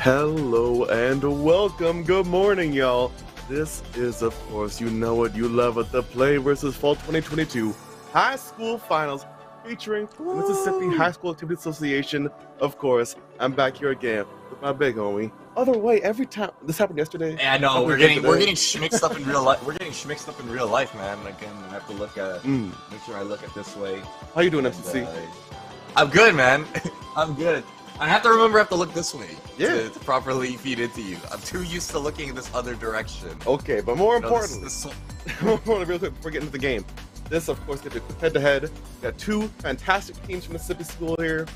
Hello and welcome. Good morning, y'all. This is, of course, you know it, you love it, the Play vs. Fall 2022 High School Finals featuring Mississippi High School Activity Association. Of course, I'm back here again with my big homie. Other way, every time this happened yesterday. Yeah, I know we're getting schmixed up in real life. We're getting schmixed up in real life, man. Again, I have to look at make sure I look at this way. How you doing, FCC? I'm good, man. I'm good. I have to look this way to properly feed into you. I'm too used to looking in this other direction. Okay, but more importantly, real quick before we get into the game, this, of course, gets a quick head-to-head. We got two fantastic teams from Mississippi School here.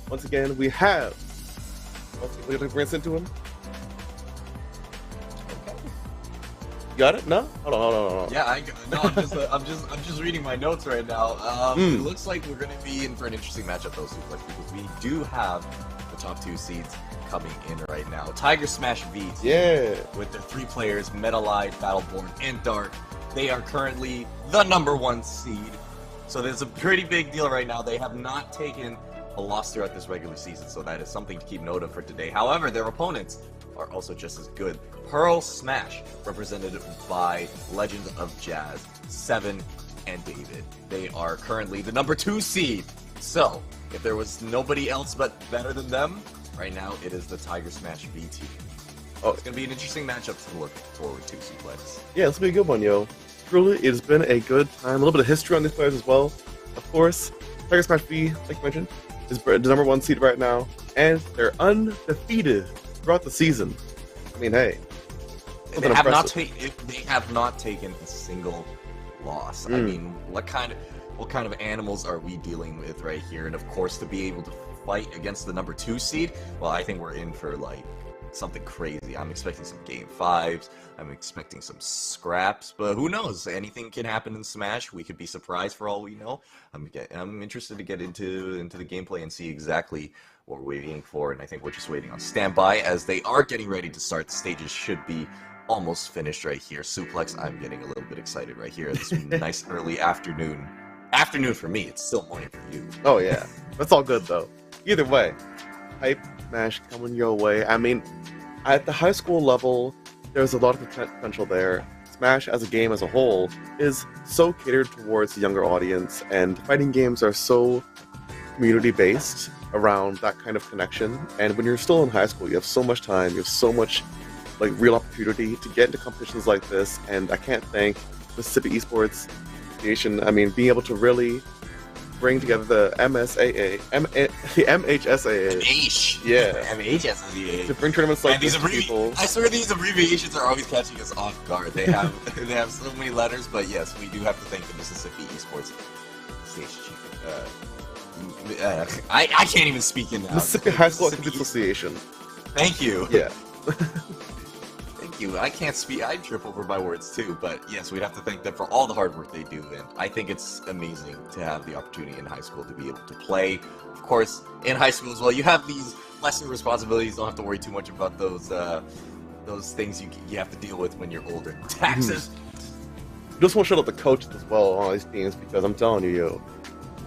Once again, we have. We're gonna rinse into him. Got it? No? Hold on. Yeah, I'm just reading my notes right now. It looks like we're gonna be in for an interesting matchup, those two players, because we do have the top two seeds coming in right now. Tiger Smash V team, with their three players, Metalite, Battleborn, and Dark. They are currently the #1 seed, so there's a pretty big deal right now. They have not taken a loss throughout this regular season, so that is something to keep note of for today. However, their opponents are also just as good. Pearl Smash, represented by Legend of Jazz, Seven, and David. They are currently the #2 seed. So, if there was nobody else but better than them, right now it is the Tiger Smash V team. Oh, it's going to be an interesting matchup to look forward to, Suplex. Yeah, this will be a good one, yo. Truly, it's been a good time. A little bit of history on these players as well. Of course, Tiger Smash V, like you mentioned, is the #1 seed right now, and they're undefeated throughout the season. I mean, hey. They have not taken a single loss. I mean, what kind of animals are we dealing with right here? And of course, to be able to fight against the #2 seed, well, I think we're in for like something crazy. I'm expecting some game 5s. I'm expecting some scraps, but who knows? Anything can happen in Smash. We could be surprised for all we know. I'm interested to get into the gameplay and see exactly what we're waiting for, and I think we're just waiting on standby as they are getting ready to start. The stages should be almost finished right here. Suplex, I'm getting a little bit excited right here. This nice early afternoon. Afternoon for me, it's still morning for you. Oh yeah, that's all good though. Either way, hype Smash coming your way. I mean, at the high school level, there's a lot of potential there. Smash as a game as a whole is so catered towards the younger audience, and fighting games are so community-based around that kind of connection. And when you're still in high school, you have so much time, you have so much like real opportunity to get into competitions like this, and I can't thank Mississippi Esports Association. I mean, being able to really bring together the MHSAA, MHSAA, to bring tournaments like this to people. I swear these abbreviations are always catching us off guard. They have so many letters, but yes, we do have to thank the Mississippi Esports Association. I can't even speak in now. Mississippi High School Activity Association. Thank you. Yeah. Thank you. I can't speak. I trip over my words too, but yes, we'd have to thank them for all the hard work they do, and I think it's amazing to have the opportunity in high school to be able to play. Of course, in high school as well, you have these lesser responsibilities. Don't have to worry too much about those things you have to deal with when you're older. Taxes. Just want to shout out the coaches as well on all these teams, because I'm telling you,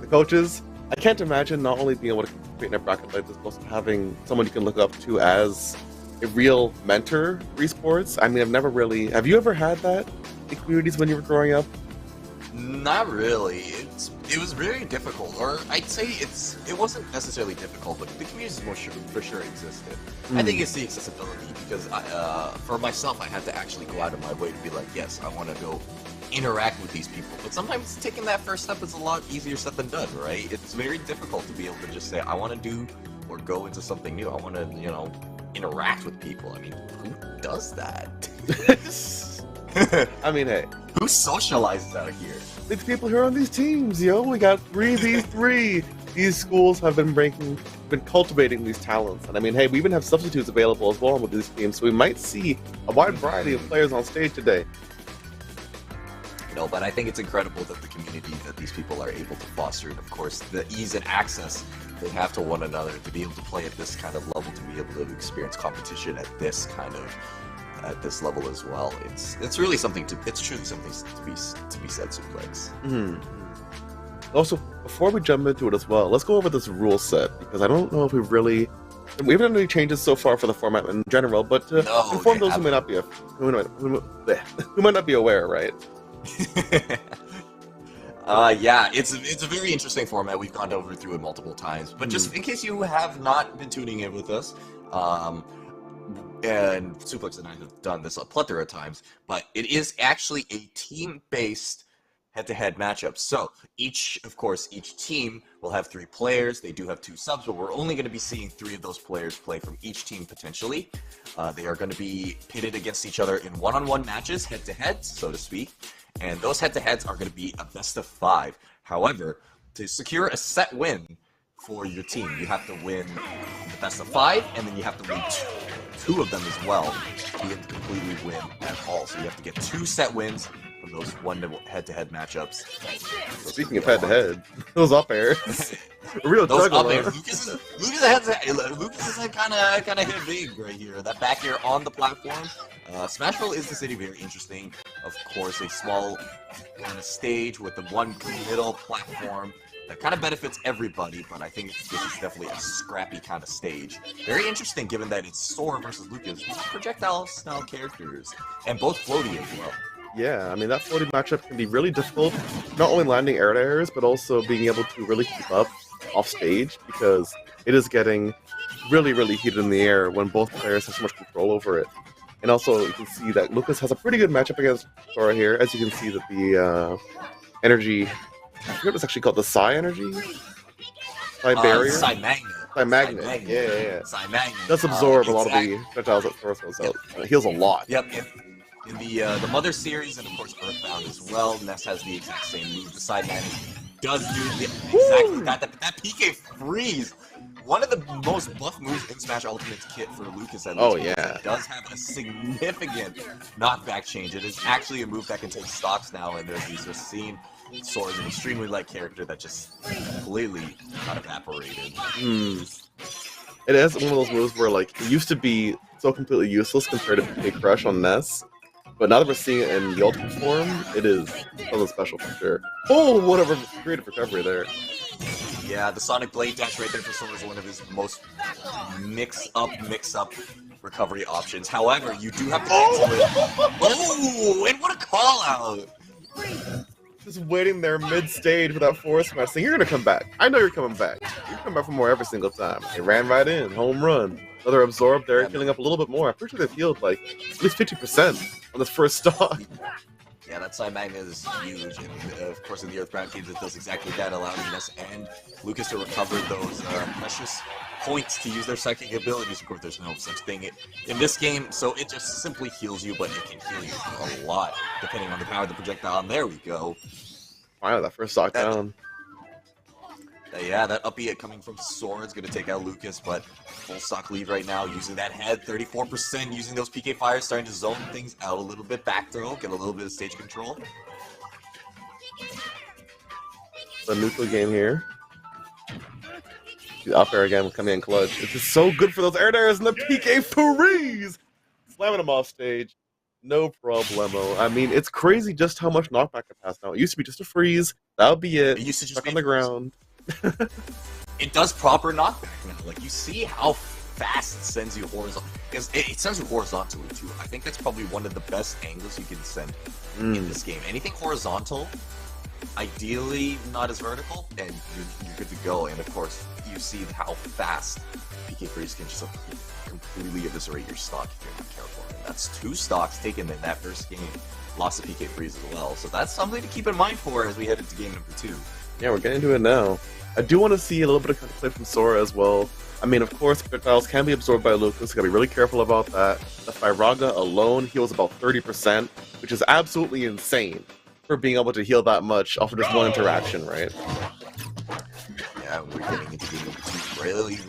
the coaches, I can't imagine not only being able to compete in a bracket like this, but also having someone you can look up to as a real mentor for esports. I mean, I've never really... Have you ever had that in communities when you were growing up? Not really. It was very difficult, or I'd say it wasn't necessarily difficult, but the communities for sure existed. I think it's the accessibility, because for myself, I had to actually go out of my way to be like, yes, I want to go interact with these people. But sometimes taking that first step is a lot easier said than done, right? It's very difficult to be able to just say, I want to do or go into something new. I want to, interact with people. I mean, who does that? I mean, hey. Who socializes out here? These people here on these teams, yo. We got 3v3. These schools have been cultivating these talents. And I mean, hey, we even have substitutes available as well with these teams, so we might see a wide variety of players on stage today. No, but I think it's incredible that the community that these people are able to foster, and of course, the ease and access they have to one another to be able to play at this kind of level, to be able to experience competition at this level as well. It's really something it's truly something to be said, Suplex. Also, before we jump into it as well, let's go over this rule set, because I don't know if we've really We haven't done any changes so far for the format in general, but to inform those who may not be who might not be aware, right? Yeah, it's a very interesting format. We've gone through it multiple times, but just in case you have not been tuning in with us, and Suplex and I have done this a plethora of times, but it is actually a team-based head-to-head matchup. So each team will have 3 players. They do have 2 subs, but we're only going to be seeing 3 of those players play from each team potentially. They are going to be pitted against each other in one-on-one matches, head-to-head, so to speak. And those head-to-heads are going to be a best of 5. However, to secure a set win for your team, you have to win the best of 5, and then you have to win two of them as well to be able to completely win at all. So you have to get 2 set wins from those head-to-head matchups. Well, speaking of head-to-head, those up airs. Real those juggle. Up airs. Lucas is kind of hit big right here. That back air on the platform. Smashville is the city, very interesting. Of course, a small kind of stage with the one middle platform that kind of benefits everybody, but I think this is definitely a scrappy kind of stage. Very interesting, given that it's Sora versus Lucas, with projectile-style characters, and both floaty as well. Yeah, I mean, that floating matchup can be really difficult, not only landing air to airs, but also being able to really keep up off stage, because it is getting really, really heated in the air when both players have so much control over it. And also, you can see that Lucas has a pretty good matchup against Sora here, as you can see that the energy, I forget what it's actually called, the Psi energy? Psi barrier? Psi magnet. Psi magnet. Yeah. Psi magnet. Does absorb a lot of the projectiles that Sora throws out. It heals a lot. Yep. In the Mother series, and of course Earthbound as well, Ness has the exact same move. The Psi magnet does do exactly that PK freeze. One of the most buff moves in Smash Ultimate's kit for Lucas, at least, it does have a significant knockback change. It is actually a move that can take stocks now, and there's these seen Sora's an extremely light character that just completely got evaporated. It is one of those moves where, like, it used to be so completely useless compared to PK Crush on Ness, but now that we're seeing it in the ultimate form, it is something special for sure. Oh, whatever creative recovery there. Yeah, the Sonic Blade dash right there for Sora is one of his most mix-up recovery options. However, you do have to cancel it. Oh, and what a call-out! Just waiting there mid-stage with that force smash saying, you're gonna come back. I know you're coming back. You come back for more every single time. They ran right in. Home run. Another absorb there, healing up a little bit more. I'm pretty sure they've healed like at least 50% on this first stock. Yeah, that Psi Magnet is huge, and of course in the Earthbound games it does exactly that, allowing us and Lucas to recover those precious points to use their psychic abilities. Of course, there's no such thing in this game, so it just simply heals you, but it can heal you a lot, depending on the power of the projectile, and there we go. Wow, that first stock down. Yeah, that up B coming from Sora is going to take out Lucas, but full stock lead right now, using that head, 34%, using those PK fires, starting to zone things out a little bit, back throw, get a little bit of stage control. The neutral game here. The up air again coming in clutch. It's just so good for those air airs and the PK freeze! Slamming him off stage. No problemo. I mean, it's crazy just how much knockback it has now. It used to be just a freeze. That would be it. It used to just stuck be on the ground. It does proper knockback now. Like, you see how fast it sends you horizontal. Because it sends you horizontally, too. I think that's probably one of the best angles you can send in this game. Anything horizontal, ideally not as vertical, and you're good to go. And, of course, you see how fast PK Freeze can just completely eviscerate your stock if you're not careful. And that's 2 stocks taken in that first game. Lost to PK Freeze as well. So that's something to keep in mind for as we head into game number 2. Yeah, we're getting into it now. I do want to see a little bit of counterplay from Sora as well. I mean, of course, projectiles can be absorbed by Lucas, so gotta be really careful about that. The Firaga alone heals about 30%, which is absolutely insane for being able to heal that much off of just one interaction, right? Yeah, we're getting into game number 2.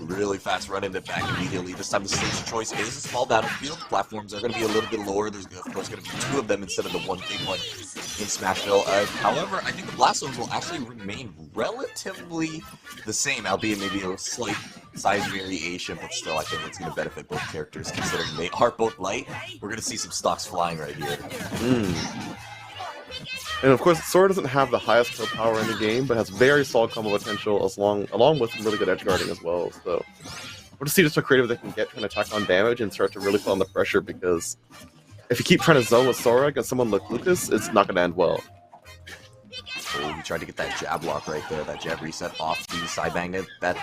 Really fast run into back immediately. This time the stage choice is a small battlefield. Platforms are going to be a little bit lower. There's, of course, going to be 2 of them instead of the one big one in Smashville. However, I think the blast zones will actually remain relatively the same, albeit maybe a slight size variation, but still I think it's going to benefit both characters considering they are both light. We're going to see some stocks flying right here. And of course, Sora doesn't have the highest kill power in the game, but has very solid combo potential along with some really good edge guarding as well. So want to see just how creative they can get trying to attack on damage and start to really feel on the pressure, because if you keep trying to zone with Sora against someone like Lucas, it's not going to end well. Oh, he tried to get that jab lock right there, that jab reset off the side magnet. That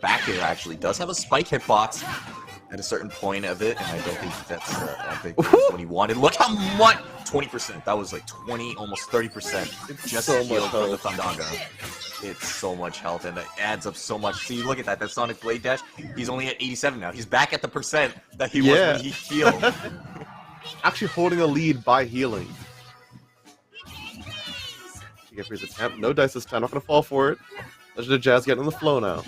back air actually does have a spike hitbox at a certain point of it, and I don't think that's what he wanted. Look how much! 20%. That was like 20, almost 30%. It's just so healed much from the health. Thundaga. It's so much health, and it adds up so much. See, look at that. That Sonic Blade Dash. He's only at 87 now. He's back at the percent that he was when he healed. Actually holding a lead by healing. Get his attempt. No dice this time. Not going to fall for it. Legend of Jazz getting on the flow now.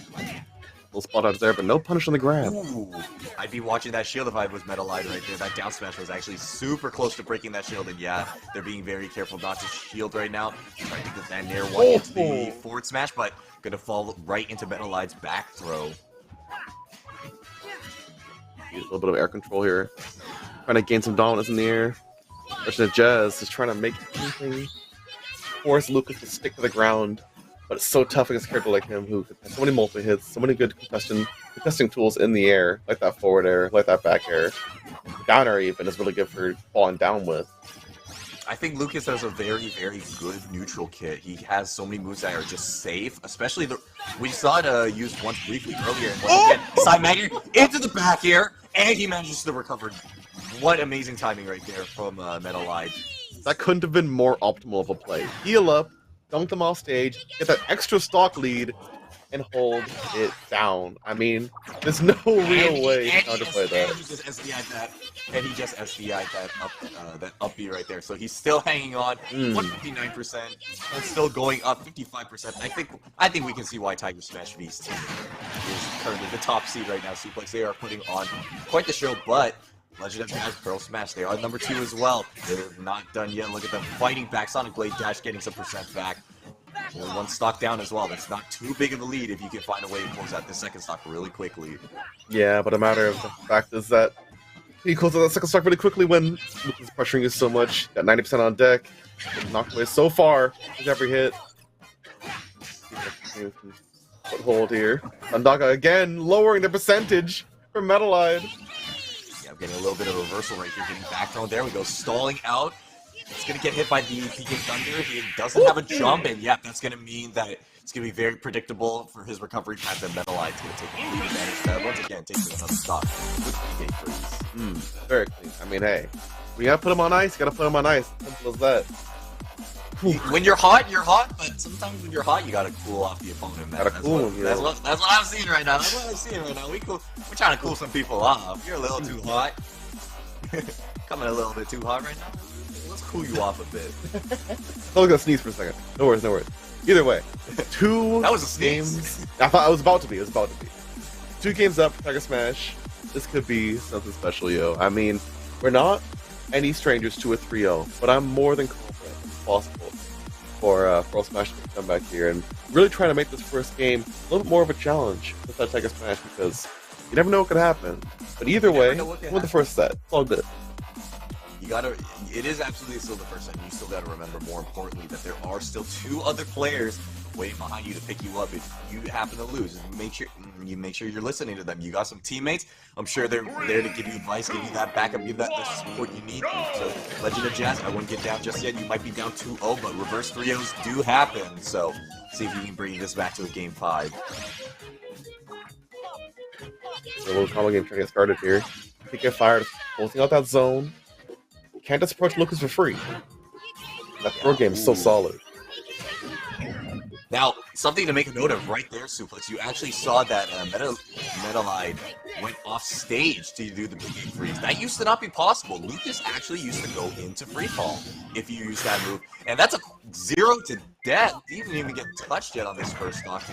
Little spot out there, but no punish on the grab. Ooh, I'd be watching that shield if I was Metalite right there. That down smash was actually super close to breaking that shield, and yeah, they're being very careful not to shield right now. Trying to get that Nair one into the forward smash, but gonna fall right into Metalite's back throw. Use a little bit of air control here. Trying to gain some dominance in the air. Legend of Jazz is trying to make anything. Force Lucas to stick to the ground. But it's so tough against a character like him who has so many multi-hits, so many good contesting tools in the air, like that forward air, like that back air. Down air even is really good for falling down with. I think Lucas has a very, very good neutral kit. He has so many moves that are just safe, especially we saw it used once briefly earlier, and once again, side magnet into the back air, and he manages to recover. What amazing timing right there from Metalite. That couldn't have been more optimal of a play. Heal up, dunk them off stage, get that extra stock lead, and hold it down. I mean, there's no real way to counterplay that. And he just SDI'd that, and he just SDI'd that up B right there. So he's still hanging on, 159%, and still going up 55%. I think we can see why Tiger Smash V's team is currently the top seed right now. Suplex, they are putting on quite the show, but Legend of Jazz, Pearl Smash, they are number 2 as well. They're not done yet. Look at them fighting back. Sonic Blade Dash getting some percent back. Only one stock down as well. That's not too big of a lead if you can find a way to close out this second stock really quickly. Yeah, but a matter of the fact is that he closes out that second stock really quickly when Lucas is pressuring you so much. Got 90% on deck. Knocked away so far with every hit. Foothold here. Thundaga again lowering the percentage for Metalite. Getting a little bit of reversal right here, getting back thrown. There we go, stalling out. It's going to get hit by the PK Thunder. He doesn't have a jump, and yeah, that's going to mean that it's going to be very predictable for his recovery path, and Metalite's going to take complete advantage of that. Once again, taking another stock with PK Freeze. Very clean. I mean, hey, we gotta put him on ice, gotta put him on ice. Simple as that. When you're hot, but sometimes when you're hot, you gotta cool off the opponent, man. Gotta cool him, that's what I'm seeing right now. That's what I'm seeing right now. We're trying to cool some people off. You're a little too hot. Coming a little bit too hot right now. Let's cool you off a bit. I was gonna sneeze for a second. No worries, no worries. Either way, that was a sneeze. Games. I thought I was about to be. 2 games up, Tiger Smash. This could be something special, yo. I mean, we're not any strangers to a 3-0, but I'm more than confident it's possible for Pearl Smash to come back here and really try to make this first game a little bit more of a challenge with that Tiger Smash, because you never know what could happen. But either way, win the first set. It's all good. It is absolutely still the first set. You still gotta remember, more importantly, that there are still 2 other players waiting behind you to pick you up if you happen to lose. Make sure you're listening to them. You got some teammates. I'm sure they're there to give you advice, give you that backup, give you that support you need. So Legend of Jazz, I wouldn't get down just yet. You might be down 2-0, but reverse 3-0s do happen. So see if you can bring this back to a game 5. So a little combo game trying to get started here. PK fired, closing out that zone. Can't just approach Lucas for free. That throw game is so solid. Now, something to make a note of right there, Suplex. You actually saw that Metalite went off stage to do the PK freeze. That used to not be possible. Lucas actually used to go into free fall if you use that move. And that's a 0 to death. He didn't even get touched yet on this first stock.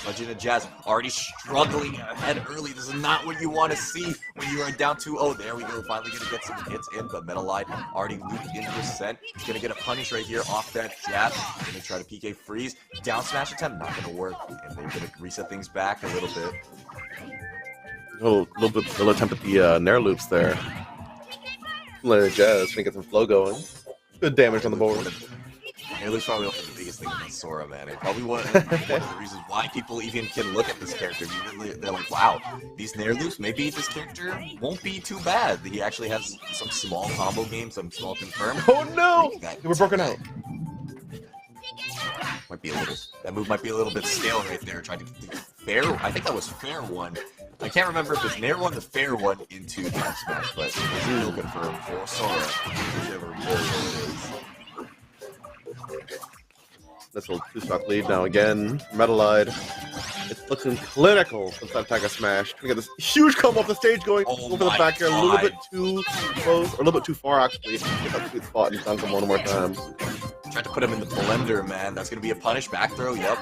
Legend of Jazz already struggling ahead early. This is not what you want to see when you are down 2-0. There we go. Finally going to get some hits in, but Metalite already looped in percent. He's going to get a punish right here off that jab. Going to try to PK freeze. Down smash attempt, not going to work. And they're going to reset things back a little bit. Little attempt at the Nair loops there. Legend of Jazz trying to get some flow going. Good damage on the board. Nair loops probably one of the biggest biggest thing about Sora, man. And probably one of the reasons why people even can look at this character. They're like, wow, these Nair loops, maybe this character won't be too bad. He actually has some small combo games, some small confirm. Oh no! We're broken out. Might be a little. That move might be a little bit stale right there. Trying to fair. I think that was fair one. I can't remember if it's Nair one or fair one into the F smash, but it's still confirmed for Sora, whichever it is. This will 2-stock lead now again. Metalide. It's looking clinical since that Tiger Smash. We got this huge combo off the stage going over the back here, a little bit too close, or a little bit too far actually. Get that sweet spot and dunk him one more time. Tried to put him in the blender, man. That's gonna be a punish back throw. Yep.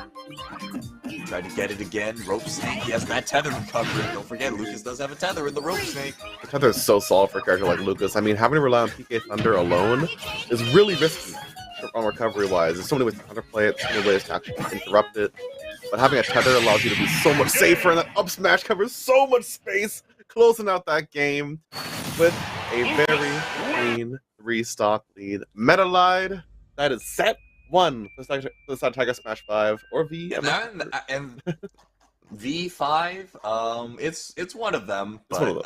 Tried to get it again. Rope snake. He has that tether recovery. Don't forget, Lucas does have a tether in the rope snake. The tether is so solid for a character like Lucas. I mean, having to rely on PK Thunder alone is really risky on recovery-wise. There's so many ways to counterplay it, so many ways to actually interrupt it. But having a tether allows you to be so much safer, and that up smash covers so much space, closing out that game with a very clean 3-stock lead. Metalide, that is set 1 for the side Tiger Smash 5 or V. And V5, it's one of them, but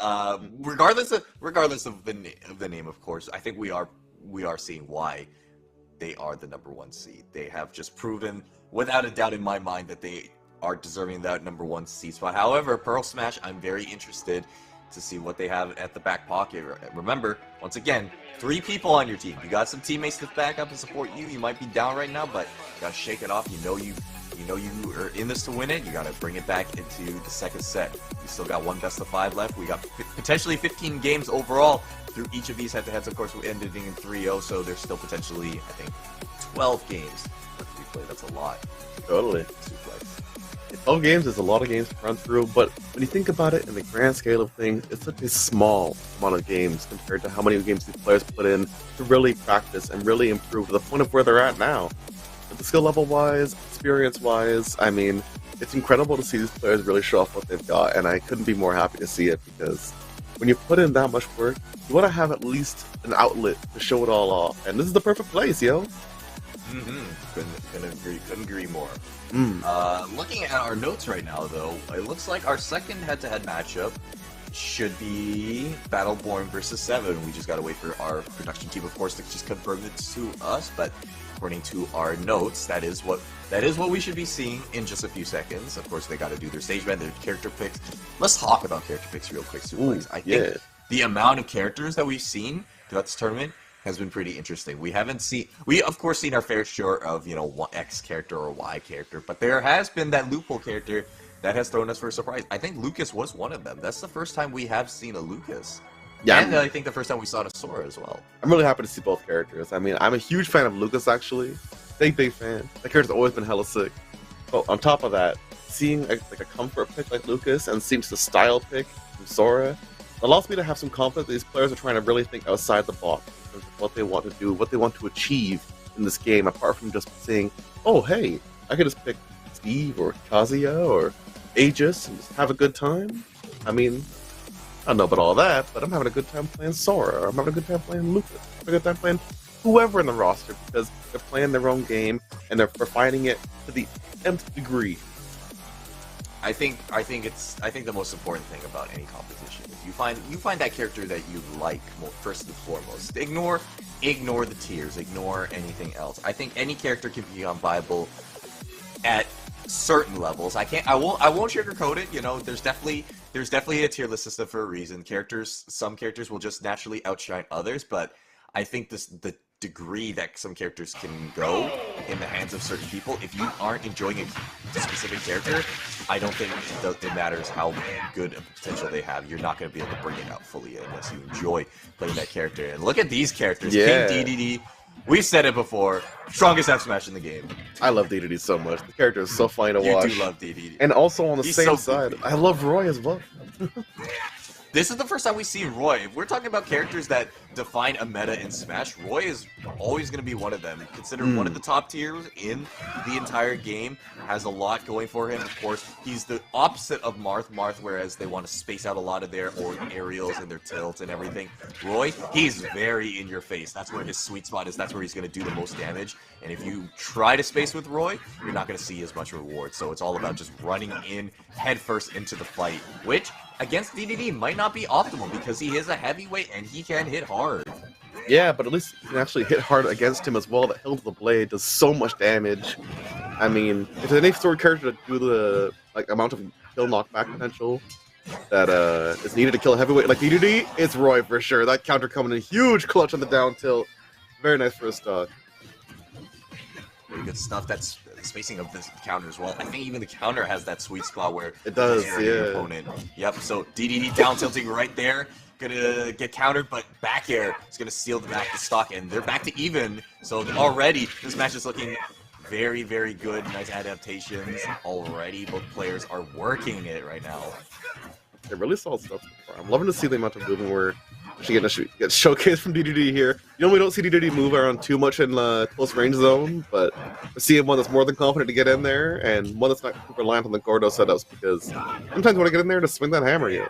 regardless of the name, of course, I think we are seeing why they are the #1 seed. They have just proven, without a doubt in my mind, that they are deserving that #1 seed spot. However, Pearl Smash, I'm very interested to see what they have at the back pocket. Remember, once again, 3 people on your team. You got some teammates to back up and support you. You might be down right now, but you gotta shake it off. You know you are in this to win it. You gotta bring it back into the second set. You still got 1 best-of-5 left. We got potentially 15 games overall through each of these head-to-heads. Of course, we're ending in 3-0, so there's still potentially, I think, 12 games left to be played. That's a lot. Totally. 12 games is a lot of games to run through, but when you think about it in the grand scale of things, it's such a small amount of games compared to how many games these players put in to really practice and really improve to the point of where they're at now. But the skill level wise, experience wise, I mean, it's incredible to see these players really show off what they've got, and I couldn't be more happy to see it, because when you put in that much work, you want to have at least an outlet to show it all off, and this is the perfect place, yo. Couldn't agree more. Looking at our notes right now, though, it looks like our second head-to-head matchup should be Battleborn versus 7. We just gotta wait for our production team, of course, to just confirm it to us, but according to our notes, that is what we should be seeing in just a few seconds. Of course, they gotta do their stage band, their character picks. Let's talk about character picks real quick, Suplex. I think the amount of characters that we've seen throughout this tournament has been pretty interesting. We of course seen our fair share of, X character or Y character, but there has been that loophole character that has thrown us for a surprise. I think Lucas was one of them. That's the first time we have seen a Lucas. Yeah, and I think the first time we saw a Sora as well. I'm really happy to see both characters. I mean, I'm a huge fan of Lucas, actually. Big fan. That character's always been hella sick. But on top of that, seeing a comfort pick like Lucas and seems the style pick from Sora allows me to have some confidence that these players are trying to really think outside the box in terms of what they want to do, what they want to achieve in this game, apart from just saying, oh, hey, I could just pick Steve or Kazuya or Aegis and just have a good time. I mean, I don't know about all that, but I'm having a good time playing Sora, or I'm having a good time playing Lucas, I'm having a good time playing whoever in the roster, because they're playing their own game and they're refining it to the nth degree. I think the most important thing about any competition is you find that character that you like first and foremost. Ignore the tiers, ignore anything else. I think any character can be viable at certain levels. I won't sugarcoat it. There's definitely a tier list system for a reason. Some characters will just naturally outshine others, but I think the degree that some characters can go in the hands of certain people, if you aren't enjoying a specific character, I don't think it matters how good of potential they have. You're not going to be able to bring it out fully unless you enjoy playing that character. And look at these characters. Yeah. King DDD. We've said it before. Strongest F smash in the game. I love DDD so much. The character is so funny to watch. You do love DDD. And also on the He's same so side, goofy. I love Roy as well. This is the first time we've seen Roy. If we're talking about characters that define a meta in Smash, Roy is always going to be one of them. Considered one of the top tiers in the entire game, has a lot going for him. Of course, he's the opposite of Marth, whereas they want to space out a lot of their aerials and their tilts and everything. Roy, he's very in your face. That's where his sweet spot is. That's where he's going to do the most damage. And if you try to space with Roy, you're not going to see as much reward. So it's all about just running in headfirst into the fight, which against DDD might not be optimal because he is a heavyweight and he can hit hard. Yeah, but at least you can actually hit hard against him as well. The hilt of the blade does so much damage. I mean, if there's any sword character to do the amount of kill knockback potential that is needed to kill a heavyweight like DDD, it's Roy for sure. That counter coming in huge clutch on the down tilt. Very nice for a stock. Very good stuff. That's spacing of this counter as well. I think even the counter has that sweet spot where it does, your opponent. Yep, so DDD down tilting right there. Gonna get countered, but back air is gonna seal the stock, and they're back to even. So already, this match is looking very, very good. Nice adaptations already. Both players are working it right now. They really solid stuff so far. I'm loving to see the amount of movement we're actually getting to get showcased from DDD here. You know, we don't see DDD move around too much in close range zone, but we're seeing one that's more than confident to get in there, and one that's not super reliant on the Gordo setups, because sometimes you want to get in there to swing that hammer you.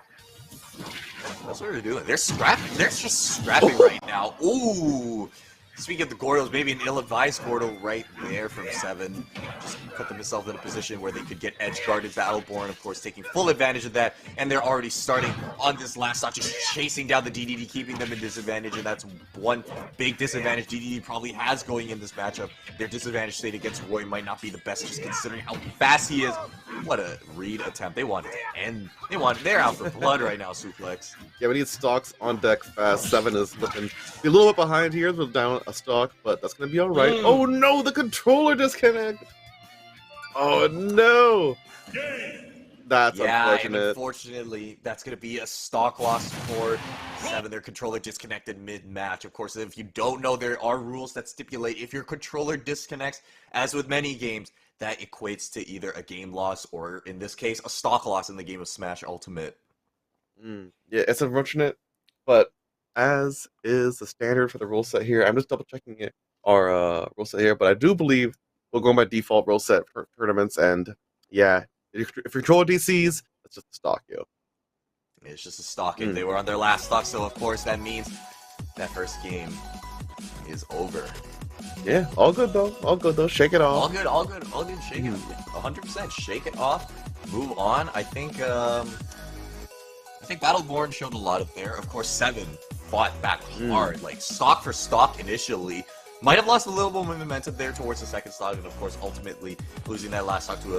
That's what they're doing. They're scrapping. They're just scrapping right now. Ooh. Speaking of the Gordos, maybe an ill-advised Gordo right there from 7. Just put themselves in a position where they could get edge-guarded Battleborn, of course, taking full advantage of that. And they're already starting on this last stock, just chasing down the DDD, keeping them in disadvantage. And that's one big disadvantage DDD probably has going in this matchup. Their disadvantage state against Roy might not be the best, just considering how fast he is. What a read attempt. They want it to end. They're out for blood right now, Suplex. Yeah, we need stocks on deck fast. 7 is looking a little bit behind here. They're down a stock, but that's going to be all right. Oh no, the controller disconnect. Oh no. That's unfortunate. And unfortunately, that's going to be a stock loss for 7. Their controller disconnected mid-match. Of course, if you don't know, there are rules that stipulate if your controller disconnects, as with many games, that equates to either a game loss or, in this case, a stock loss in the game of Smash Ultimate. Yeah, it's unfortunate, but as is the standard for the rule set here, I'm just double-checking it, our rule set here, but I do believe we'll go by default rule set for tournaments, and yeah, if you control DCs, it's just a stock, yo. It's just a stock, and they were on their last stock, so of course that means that first game is over. Yeah, all good though. All good though. Shake it off. All good. Shake it. 100%. Shake it off. Move on. I think Battleborn showed a lot up there. Of course, 7 fought back hard, like stock for stock initially. Might have lost a little bit of momentum there towards the second stock, and of course, ultimately losing that last stock to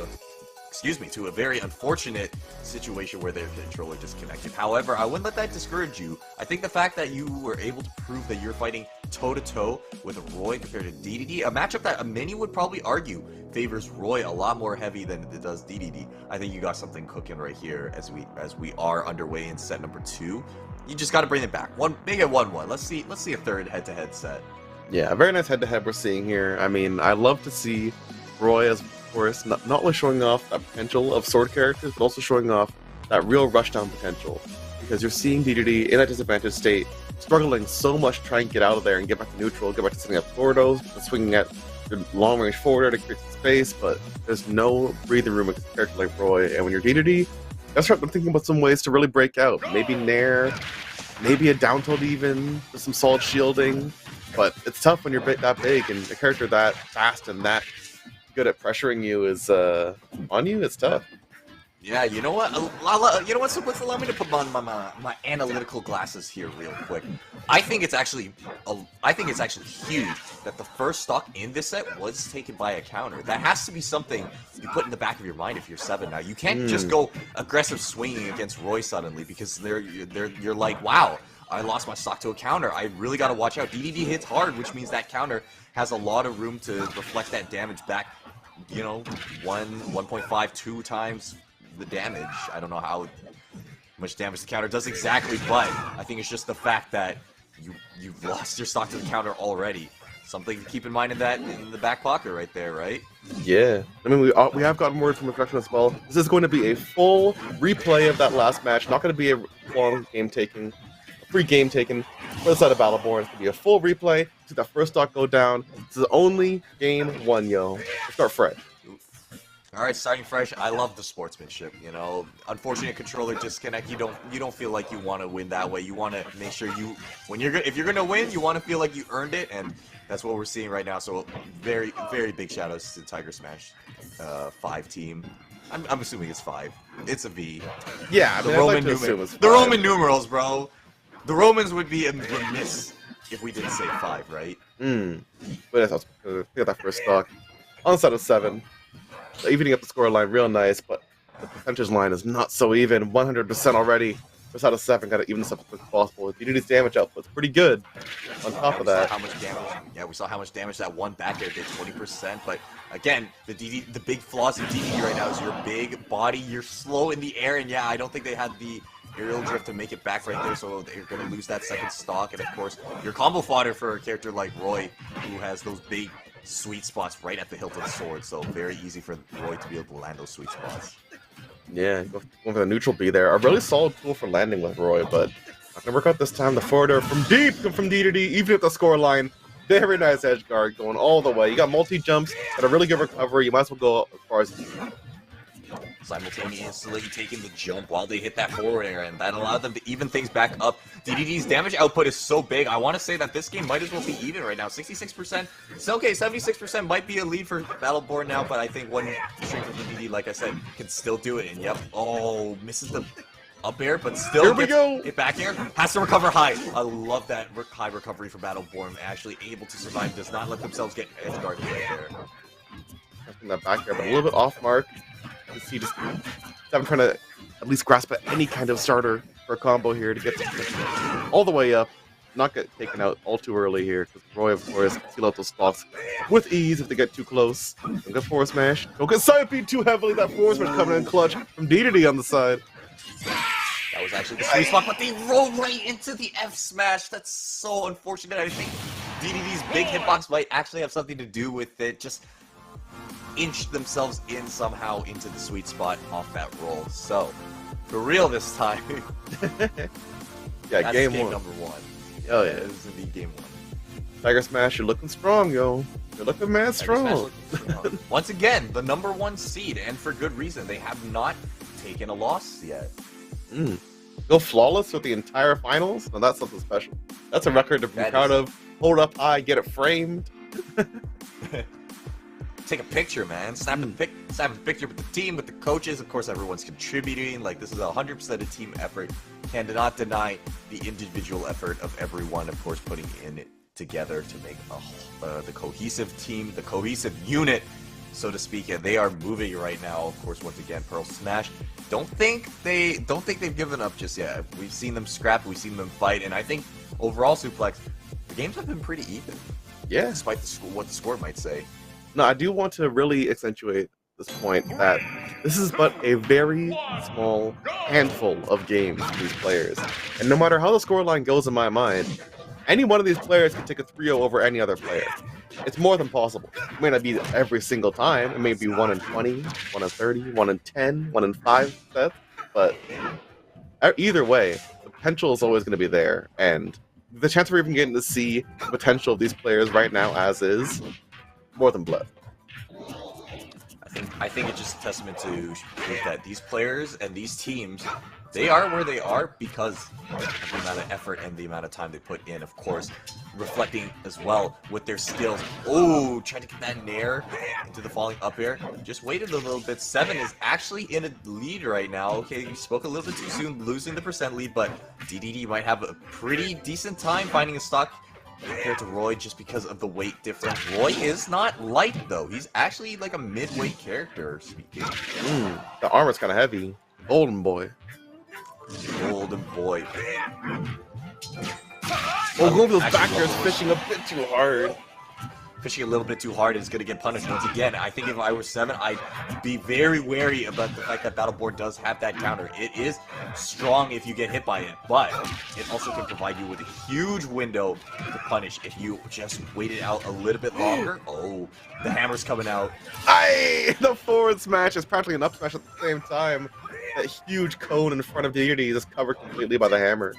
a very unfortunate situation where their controller disconnected. However, I wouldn't let that discourage you. I think the fact that you were able to prove that you're fighting toe-to-toe with Roy compared to DDD, a matchup that many would probably argue favors Roy a lot more heavy than it does DDD. I think you got something cooking right here as we are underway in set number 2. You just got to bring it back. Make it 1-1. Let's see a third head-to-head set. Yeah, a very nice head-to-head we're seeing here. I mean, I love to see Roy as, of course, not only showing off that potential of sword characters, but also showing off that real rushdown potential. Because you're seeing DDD in a disadvantaged state, struggling so much to try and get out of there and get back to neutral, get back to setting up Gordos, swinging at your long-range forwarder to create some space, but there's no breathing room with a character like Roy. And when you're DDD, you gotta start thinking about some ways to really break out. Maybe Nair, maybe a down tilt even, with some solid shielding. But it's tough when you're that big, and a character that fast and that good at pressuring you is on you. It's tough. Yeah, you know what? Suplex, allow me to put on my analytical glasses here real quick. I think it's actually huge that the first stock in this set was taken by a counter. That has to be something you put in the back of your mind if you're 7 now. You can't just go aggressive swinging against Roy suddenly, because you're like, wow, I lost my stock to a counter. I really got to watch out. DDD hits hard, which means that counter has a lot of room to reflect that damage back. You know, 1.5, 2 times the damage. I don't know how much damage the counter does exactly, but I think it's just the fact that you've lost your stock to the counter already. something to keep in mind in the back pocket right there, right? Yeah. I mean, we have gotten word from Reflection as well. This is going to be a full replay of that last match. Not going to be a long game taking, a free game taken for the side of Battleborn. It's going to be a full replay. See that first stock go down. This is only game 1, yo. Let's start fresh. All right, starting fresh. I love the sportsmanship. You know, unfortunate controller disconnect. You don't feel like you want to win that way. You want to make sure if you're gonna win, you want to feel like you earned it, and that's what we're seeing right now. So very big shout outs to Tiger Smash 5 team. I'm assuming it's 5. It's a V. Yeah, I mean, the Roman numerals, bro. The Romans would be remiss if we didn't say 5, right? But that's that first stock on the side of 7. Evening up the score line real nice, but the percentage line is not so even. 100% already. First out of 7, got to even this up as quick as possible. DDD's damage output's pretty good. On top of that, we saw how much damage that one back air did, 20%. But again, the big flaws in DDD right now is your big body, you're slow in the air, and yeah, I don't think they had the aerial drift to make it back right there, so they're going to lose that second stock. And of course, your combo fodder for a character like Roy, who has those big sweet spots right at the hilt of the sword, so very easy for Roy to be able to land those sweet spots. Yeah, going for the neutral B there. A really solid tool for landing with Roy, but not gonna work out this time. The forwarder from deep from DDD, even at the score line. Very nice edge guard going all the way. You got multi-jumps and a really good recovery. You might as well go as far as you can. Simultaneously taking the jump while they hit that forward air, and that allowed them to even things back up. DDD's damage output is so big. I want to say that this game might as well be even right now. 66%. So okay, 76% might be a lead for Battleborn now, but I think one string from DDD, like I said, can still do it. And yep, oh, misses the up air, but still here we go. It back air. Has to recover high. I love that high recovery for Battleborn. Actually able to survive. Does not let themselves get edge guarded right there. From that back air, but a little bit off mark. You see, just I'm trying to at least grasp at any kind of starter for a combo here to get all the way up. Not get taken out all too early here, because Roy, of course, can seal out those stocks with ease if they get too close. Don't get forward smash. Don't get side beat too heavily. That forward smash coming in clutch from DDD on the side. That was actually the sweet spot, but they rolled right into the F smash. That's so unfortunate. I think DDD's big hitbox might actually have something to do with it. Just inch themselves in somehow into the sweet spot off that roll. So, for real this time. Yeah, that's game 1. Number 1. Oh yeah, this is indeed game 1. Tiger Smash, you're looking strong, yo. You're looking mad strong. Once again, the number 1 seed, and for good reason. They have not taken a loss yet. Go flawless with the entire finals? Now that's something special. That's a record to be proud of. Hold up high, get it framed. Take a picture, man. Snap a picture with the team, with the coaches. Of course, everyone's contributing. Like, this is 100% a team effort. Cannot deny the individual effort of everyone, of course, putting in it together to make the cohesive team, the cohesive unit, so to speak. And they are moving right now. Of course, once again, Pearl Smash. Don't think they've given up just yet. We've seen them scrap. We've seen them fight, and I think overall, Suplex, the games have been pretty even. Yeah, despite what the score might say. No, I do want to really accentuate this point that this is but a very small handful of games for these players. And no matter how the scoreline goes in my mind, any one of these players can take a 3-0 over any other player. It's more than possible. It may not be every single time. It may be 1 in 20, 1 in 30, 1 in 10, 1 in 5 sets. But either way, the potential is always going to be there. And the chance we're even getting to see the potential of these players right now as is, more than blood. I think it's just a testament to that these players and these teams, they are where they are because of the amount of effort and the amount of time they put in, of course, reflecting as well with their skills. Oh, trying to get that nair into the falling up air. Just waited a little bit. 7 is actually in a lead right now. Okay, you spoke a little bit too soon, losing the percent lead, but DDD might have a pretty decent time finding a stock compared to Roy just because of the weight difference. Roy is not light, though. He's actually like a mid-weight character, speaking. The armor's kind of heavy. Golden boy. Golden boy. Oh, go over those back airs fishing a bit too hard. fishing a little bit too hard is going to get punished once again. I think if I were 7, I'd be very wary about the fact that Battleborn does have that counter. It is strong if you get hit by it, but it also can provide you with a huge window to punish if you just wait it out a little bit longer. Oh, the hammer's coming out. The forward smash is practically an up smash at the same time. That huge cone in front of Deity is covered completely by the hammer.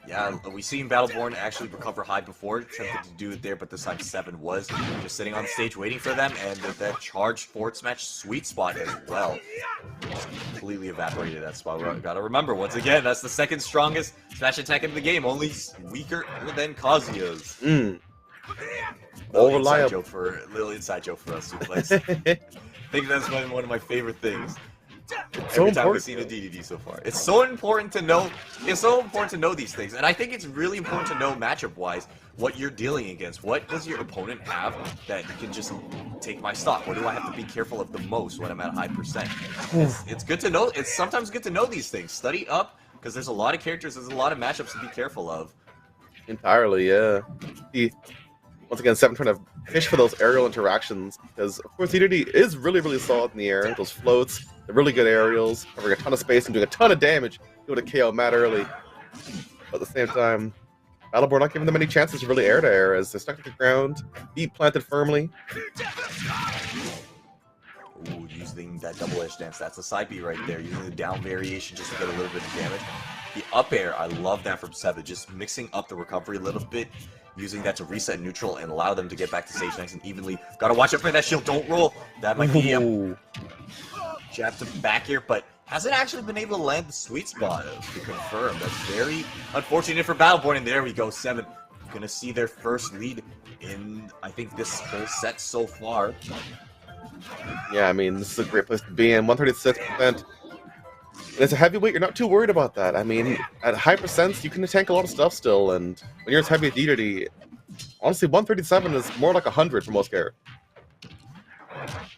Yeah, we've seen Battleborn actually recover high before, attempted to do it there, but this time 7 was just sitting on the stage waiting for them, and that charged forward smash sweet spot as well. Just completely evaporated that spot. We gotta remember, once again, that's the second strongest smash attack in the game, only weaker than Kazuya's. All reliable. Little inside joke for us, Suplex. I think that's one of my favorite things. So Every time we've important. seen a DDD so far. It's so important to know. It's so important to know these things, and I think it's really important to know matchup-wise what you're dealing against. What does your opponent have that you can just take my stock? What do I have to be careful of the most when I'm at a high percent? It's good to know. It's sometimes good to know these things. Study up because there's a lot of characters. There's a lot of matchups to be careful of. Entirely, yeah. Once again, 7 trying to fish for those aerial interactions because, of course, Unity is really, really solid in the air. Those floats, they're really good aerials, covering a ton of space and doing a ton of damage. Able to KO Matt early. But at the same time, Battleborn not giving them any chances to really air to air as they're stuck to the ground, feet planted firmly. Ooh, using that double edge dance. That's a side B right there. Using the down variation just to get a little bit of damage. The up air, I love that from 7. Just mixing up the recovery a little bit. Using that to reset neutral and allow them to get back to stage nice and evenly. Gotta watch out for that shield. Don't roll. That might be a jab to back here, but hasn't actually been able to land the sweet spot to confirm. That's very unfortunate for Battleborn. And there we go. 7 gonna see their first lead in, I think, this whole set so far. Yeah, I mean, this is a great place to be in. 136%. As a heavyweight, you're not too worried about that. I mean, at high percents, you can tank a lot of stuff still, and when you're as heavy as Deity, honestly, 137 is more like 100 for most characters.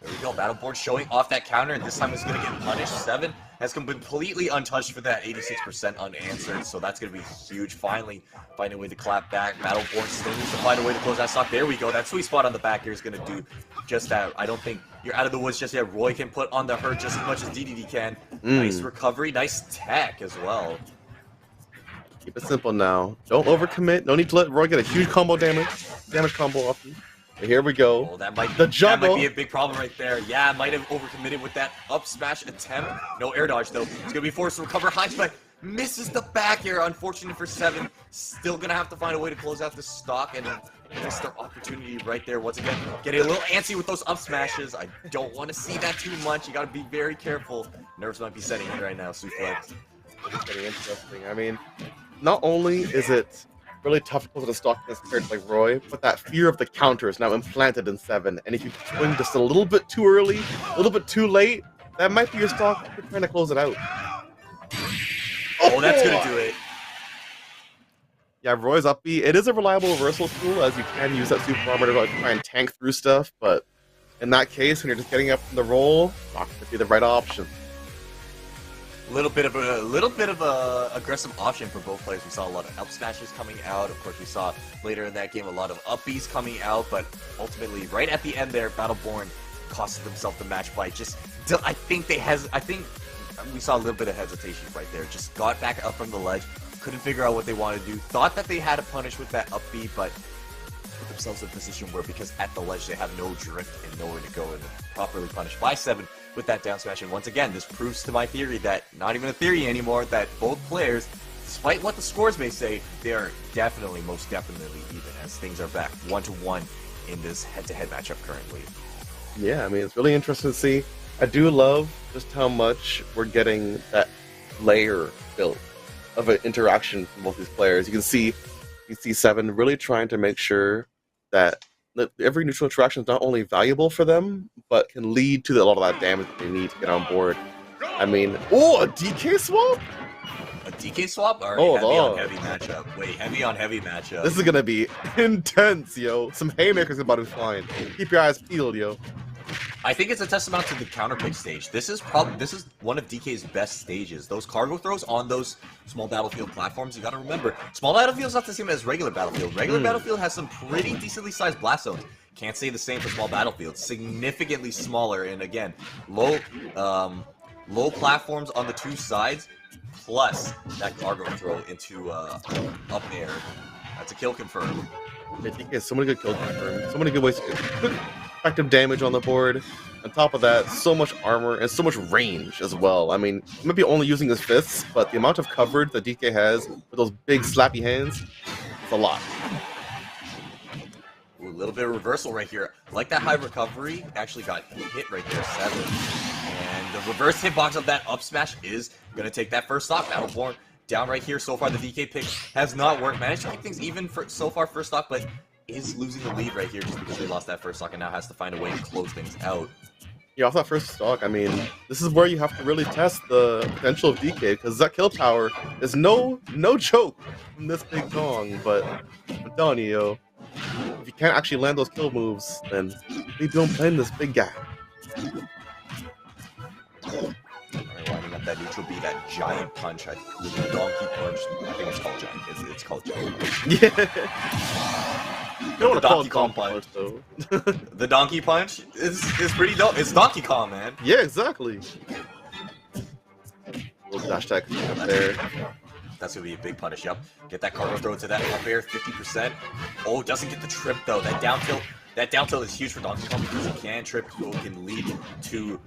There we go, Battleborn showing off that counter, and this time it's going to get punished. 7 has come completely untouched for that 86% unanswered, so that's going to be huge. Finally, find a way to clap back. Battleborn still needs to find a way to close that stock. There we go, that sweet spot on the back here is going to do just that. I don't think you're out of the woods just yet. Roy can put on the hurt just as much as DDD can. Nice recovery, nice tech as well. Keep it simple now. Don't overcommit. No need to let Roy get a huge combo damage combo off you. But here we go. Oh, that might juggle. be a big problem right there. Yeah, might have overcommitted with that up smash attempt. No air dodge though. He's gonna be forced to recover high, but misses the back air. Unfortunate for 7. Still gonna have to find a way to close out the stock and missed their opportunity right there. Once again, getting a little antsy with those up smashes. I don't want to see that too much. You gotta be very careful. Nerves might be setting in right now, Suplex. It's getting interesting. I mean, not only is it really tough to close the stock against characters like Roy, but that fear of the counter is now implanted in 7. And if you swing just a little bit too early, a little bit too late, that might be your stock if you're trying to close it out. Oh, that's gonna do it. Yeah, Roy's up B. It is a reliable reversal tool, as you can use that super armor to like, try and tank through stuff, but in that case, when you're just getting up from the roll, not going to be the right option. A little bit of a aggressive option for both players. We saw a lot of up smashes coming out. Of course, we saw later in that game a lot of up Bs coming out, but ultimately, right at the end there, Battleborn costed themselves the match by just. I think we saw a little bit of hesitation right there. Just got back up from the ledge, couldn't figure out what they wanted to do. Thought that they had a punish with that up B, but put themselves in a position where, because at the ledge they have no drift and nowhere to go, and properly punished by 7 with that down smash. And once again, this proves to my theory that, not even a theory anymore, that both players, despite what the scores may say, they are definitely, most definitely even, as things are back 1-1 in this head-to-head matchup currently. Yeah, I mean, it's really interesting to see. I do love just how much we're getting that layer built of an interaction from both these players. You can see 7 really trying to make sure that every neutral interaction is not only valuable for them, but can lead to a lot of that damage that they need to get on board. I mean, a DK swap? A DK swap? Or heavy on heavy matchup? Wait, heavy on heavy matchup. This is gonna be intense, yo. Some haymakers about to be flying. Keep your eyes peeled, yo. I think it's a testament to the counter pick stage. This is one of DK's best stages. Those cargo throws on those small battlefield platforms. You got to remember, small battlefield's not the same as regular battlefield. Regular battlefield has some pretty decently sized blast zones. Can't say the same for small battlefield. Significantly smaller, and again, low platforms on the two sides, plus that cargo throw into up air. That's a kill confirmed. Yeah, DK has so many good kills confirmed. So many good ways to get quick, effective damage on the board. On top of that, so much armor and so much range as well. I mean, he might be only using his fists, but the amount of coverage that DK has with those big slappy hands, it's a lot. Ooh, a little bit of reversal right here. Like that high recovery, actually got hit right there, 7. And the reverse hitbox of that up smash is going to take that first stock. Battleborn down right here. So far, the DK pick has not worked. Managed to keep things even for so far first stock, but is losing the lead right here just because they lost that first stock and now has to find a way to close things out. Yeah, off that first stock, I mean, this is where you have to really test the potential of DK, because that kill power is no joke from this big Kong, but I'm telling you, yo, if you can't actually land those kill moves, then they don't play this big guy. Alright, lining up that neutral B, that giant punch, the donkey punch, I think it's called giant, it's called giant punch. Yeah. You don't want to call it Donkey Punch, though. The Donkey Punch is pretty dope. It's Donkey Kong, man. Yeah, exactly. Little dash attack up there. That's going to be a big punish, yep. Get that cargo throw to that up air, 50%. Oh, doesn't get the trip, though. That down tilt is huge for Donkey Kong because he can trip, can lead to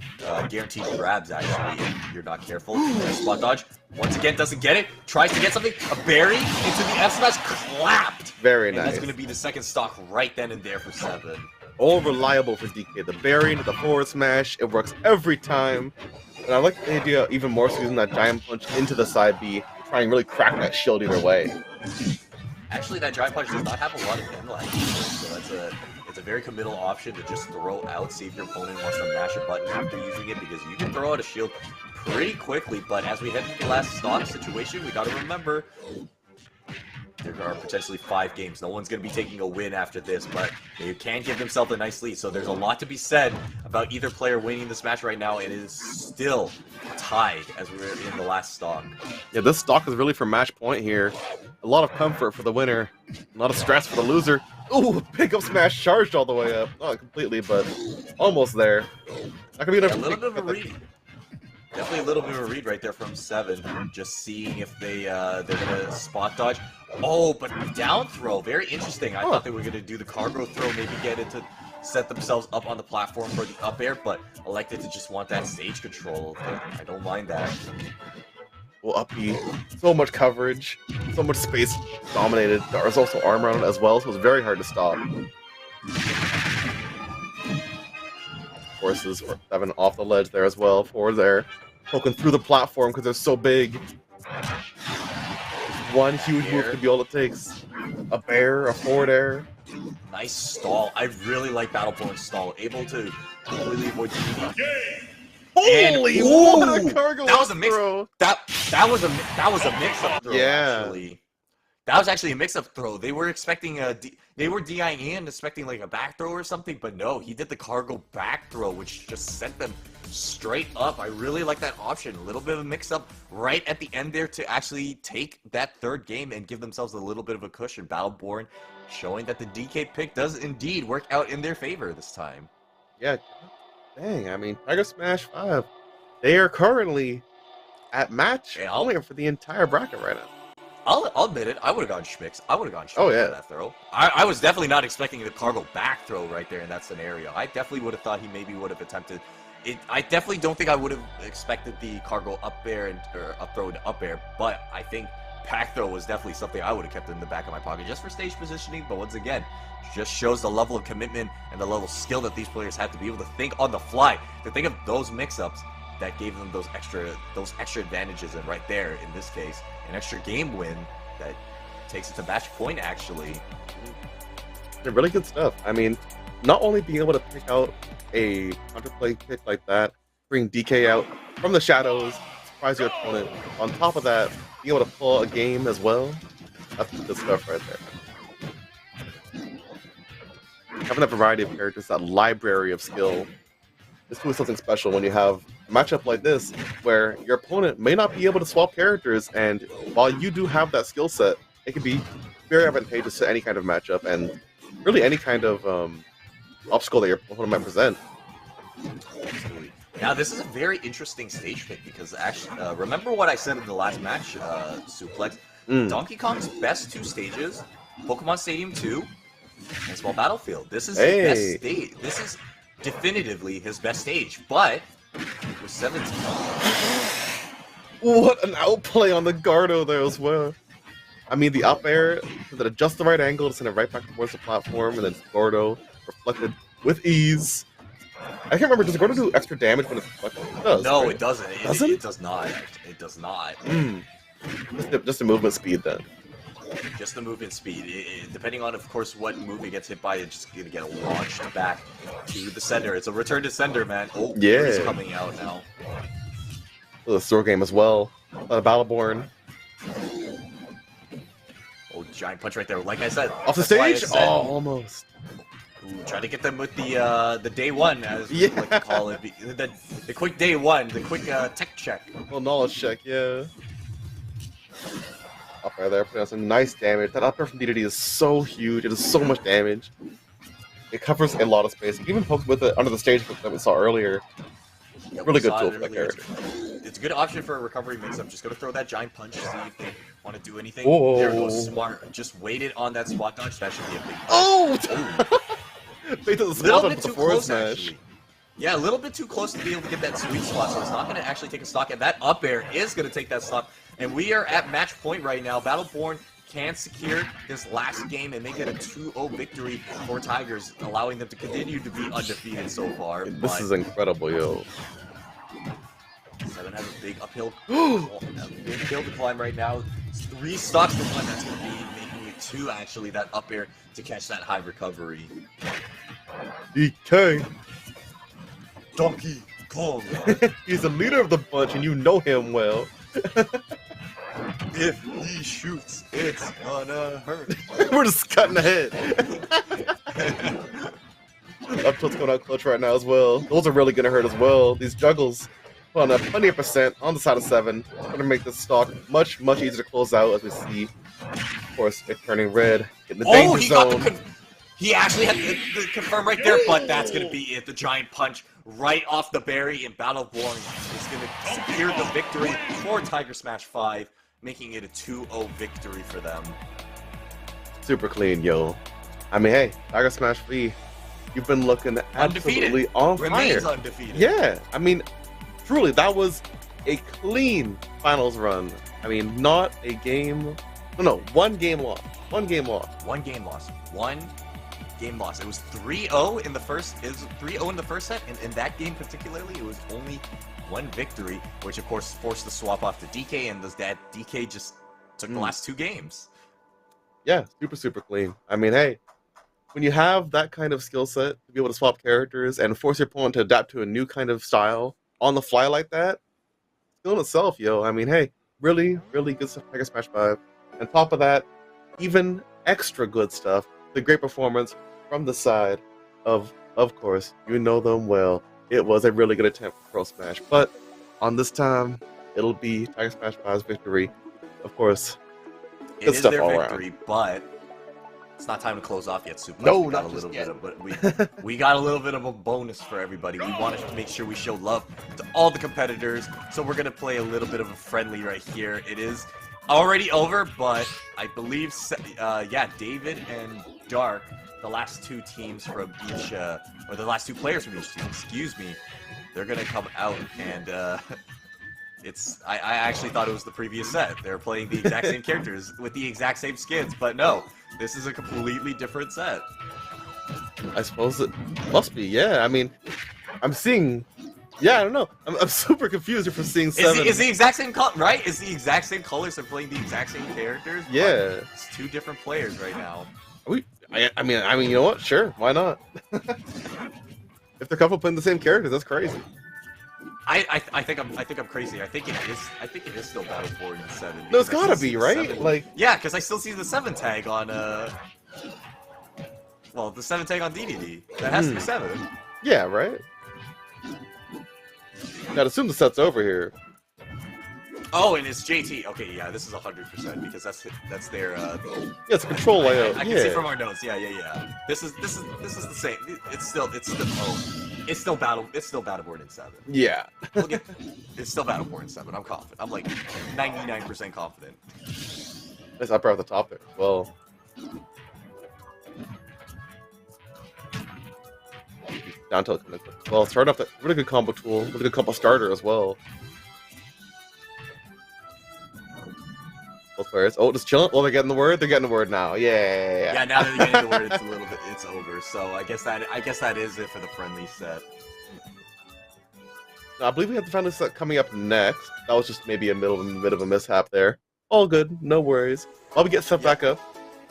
guaranteed grabs, actually, if you're not careful. Spot dodge. Once again, doesn't get it. Tries to get something. A berry into the F smash. Clapped. Very nice. And that's going to be the second stock right then and there for 7. All reliable for DK. The berry into the forward smash. It works every time. And I like the idea even more so using that giant punch into the side B. Try and really crack that shield either way. Actually, that giant punch does not have a lot of end lag, so it's a very committal option to just throw out, see if your opponent wants to mash a button after using it, because you can throw out a shield pretty quickly. But as we head to the last stock situation, we got to remember there are potentially 5 games. No one's going to be taking a win after this, but they can give themselves a nice lead. So there's a lot to be said about either player winning this match right now. It is still tied as we're in the last stock. Yeah, this stock is really for match point here. A lot of comfort for the winner. A lot of stress for the loser. Ooh, pickup smash charged all the way up. Not completely, but almost there. That could be a little bit of a read. Definitely a little bit of a read right there from 7. Just seeing if they're gonna spot dodge. Oh, but down throw, very interesting. I thought they were gonna do the cargo throw, maybe get it to set themselves up on the platform for the up air, but elected to just want that stage control. I don't mind that. Well, up B, so much coverage, so much space dominated. There's also armor on it as well, so it's very hard to stop. Forces for 7 off the ledge there as well. 4 there, poking through the platform because they're so big. One huge move could be all it takes. A bear, a forward air. Nice stall. I really like Battleborn's stall. Able to completely avoid DD. Holy, what a cargo that was a mix. throw. That was a mix-up throw. Yeah. Actually. That was actually a mix-up throw. They were expecting they were DIing in, expecting like a back throw or something, but no, he did the cargo back throw, which just sent them straight up. I really like that option. A little bit of a mix-up right at the end there to actually take that third game and give themselves a little bit of a cushion. Battleborn showing that the DK pick does indeed work out in their favor this time. Yeah, dang, I mean, Tiger Smash 5, they are currently at match only for the entire bracket right now. I'll admit it. I would have gone Schmicks. I would have gone Schmicks for that throw. I was definitely not expecting the cargo back throw right there in that scenario. I definitely would have thought he maybe would have attempted it. I definitely don't think I would have expected the cargo up air or up throw to up air, but I think back throw was definitely something I would have kept in the back of my pocket just for stage positioning. But once again, just shows the level of commitment and the level of skill that these players have to be able to think on the fly, to think of those mix-ups that gave them those extra advantages. And right there, in this case, an extra game win that takes it to match point, actually. They're really good stuff. I mean, not only being able to pick out a counterplay pick like that, bring DK out from the shadows, surprise your opponent. On top of that, being able to pull a game as well, that's good stuff right there. Having a variety of characters, that library of skill, It's doing something special when you have a matchup like this, where your opponent may not be able to swap characters, and while you do have that skill set, it can be very advantageous to any kind of matchup, and really any kind of obstacle that your opponent might present. Absolutely. Now, this is a very interesting stage pick because actually, remember what I said in the last match, Suplex? Donkey Kong's best 2 stages, Pokemon Stadium 2, and Small Battlefield. This is his best stage. This is definitively his best stage, but with 17. What an outplay on the Gardo there as well. I mean, the up air, at just the right angle to send it right back towards the platform, and then Gordo reflected with ease. I can't remember, does Gordo do extra damage when it's reflected? It does, no, right? it doesn't. It does not. It does not. Just a movement speed then. Just the movement speed. Depending on, of course, what move it gets hit by, it's just going to get launched back to the sender. It's a return to sender, man. Oh, yeah. He's coming out now. The store game as well. Battleborn. Oh, giant punch right there. Like I said. Off the stage? Oh, almost. Ooh, try to get them with the day one, as we like to call it. The quick day one, the quick tech check. Well, knowledge check, yeah. Up air there, putting out some nice damage. That up air from DDD is so huge. It does so much damage. It covers a lot of space. Even pokes with it under the stage that we saw earlier. Yeah, really good tool for that character. It's a good option for a recovery mix-up. Just going to throw that giant punch, see if they want to do anything. Whoa. There goes Smart. Just waited on that spot dodge. That should be a big punch. Oh! They did the spot bit with the too forward close, smash. actually. Yeah, a little bit too close to be able to get that sweet spot, so it's not going to actually take a stock. And that up air is going to take that stock. And we are at match point right now. Battleborn can secure this last game and make it a 2-0 victory for Tigers, allowing them to continue to be undefeated so far. This is incredible, yo. 7 has a big uphill, to climb right now. 3 stocks to 1. That's going to be making it 2, actually, that up air to catch that high recovery. DK. Donkey Kong. He's the leader of the bunch, and you know him well. If he shoots, it's gonna hurt. We're just cutting ahead. Up tilt's going out clutch right now as well. Those are really gonna hurt as well. These juggles putting up plenty of percent on the side of 7. Gonna make this stock much easier to close out as we see, of course, it turning red in the danger zone. He actually had the confirm right there, but that's gonna be it. The giant punch right off the berry, and Battleborn is gonna secure the victory for Tiger Smash 5, making it a 2-0 victory for them. Super clean, yo. I mean, hey, Tiger Smash V, you've been looking absolutely on fire. Remains undefeated. Yeah, I mean, truly, that was a clean finals run. I mean, not a game. No, 1 game loss. 1 game loss. 1 game loss. 1 game loss. It was 3-0 in the first. It was 3-0 in the first set, and in that game particularly, it was only 1 victory, which of course forced the swap off to DK, and that DK just took the last 2 games. Yeah, super clean. I mean, hey, when you have that kind of skill set to be able to swap characters and force your opponent to adapt to a new kind of style on the fly like that, skill in itself, yo. I mean, hey, really good stuff. Tiger Smash 5. On top of that, even extra good stuff. The great performance from the side of course, you know them well. It was a really good attempt for Pro Smash, but on this time, it'll be Tiger Smash 5's victory. Of course, it is their victory, but it's not time to close off yet, Super. No, we got not a little just bit of, we got a little bit of a bonus for everybody. We wanted to make sure we show love to all the competitors, so we're gonna play a little bit of a friendly right here. It is already over, but I believe, David and Dark, the last 2 teams from each, or the last 2 players from each team, excuse me, they're gonna come out, and I actually thought it was the previous set. They're playing the exact same characters with the exact same skins, but no, this is a completely different set. I suppose it must be, yeah. I mean, I'm seeing. Yeah, I don't know. I'm super confused if we're seeing 7. Is the exact same color, right? It's the exact same colors. They're playing the exact same characters. Yeah. It's 2 different players right now. I mean, you know what? Sure, why not? If they're comfortable playing the same characters, that's crazy. I think I'm crazy. I think it is still Battleborn 7. No, it's gotta be, right? Like, yeah, because I still see the 7 tag on well, the 7 tag on DDD. That has to be 7. Yeah, right. I'd assume the set's over here. Oh, and it's JT. Okay, yeah, this is 100% because that's their. Yeah, it's a control layout. I can see from our notes. Yeah. This is the same. It's still Battleborn in 7. Yeah. It's still Battleborn in 7. I'm confident. I'm like 99% confident. Nice upper at the top there as well. Down tilt connected. Well, start off a really good combo tool, really good combo starter as well. Both players. Oh, just chilling. Oh, they're getting the word. They're getting the word now. Yeah. Yeah, now that they're getting the word, it's a little bit. It's over. So I guess that is it for the friendly set. Now, I believe we have the friendly set coming up next. That was just maybe a bit of a mishap there. All good. No worries. While we get set back up,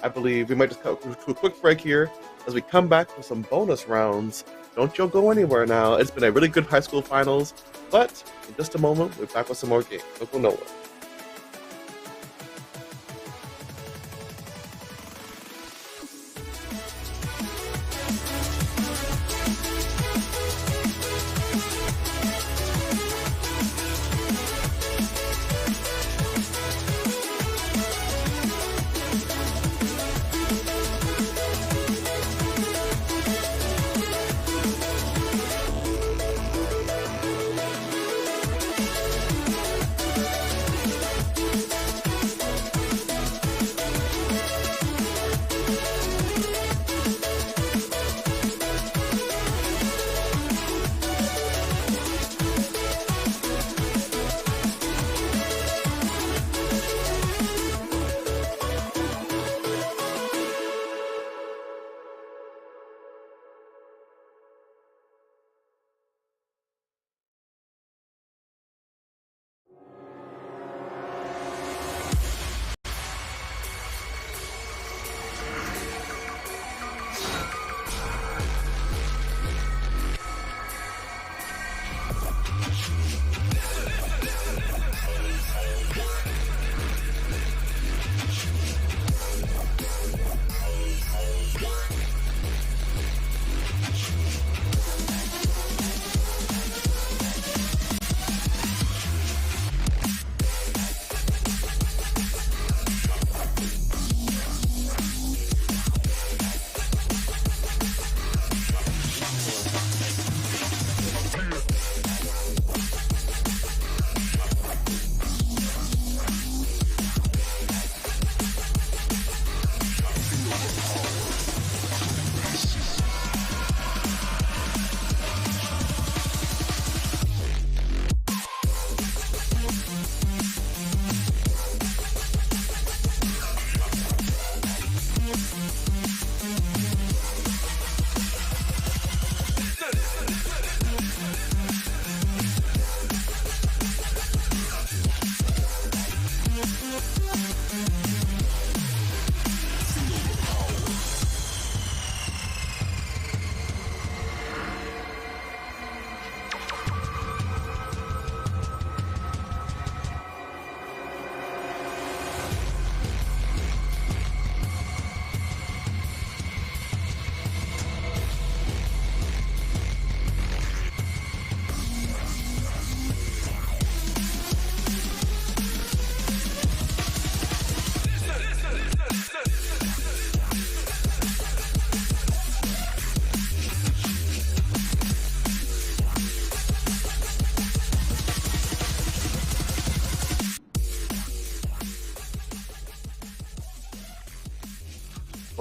I believe we might just cut to a quick break here as we come back with some bonus rounds. Don't you go anywhere now. It's been a really good high school finals, but in just a moment, we're back with some more games. Don't go nowhere.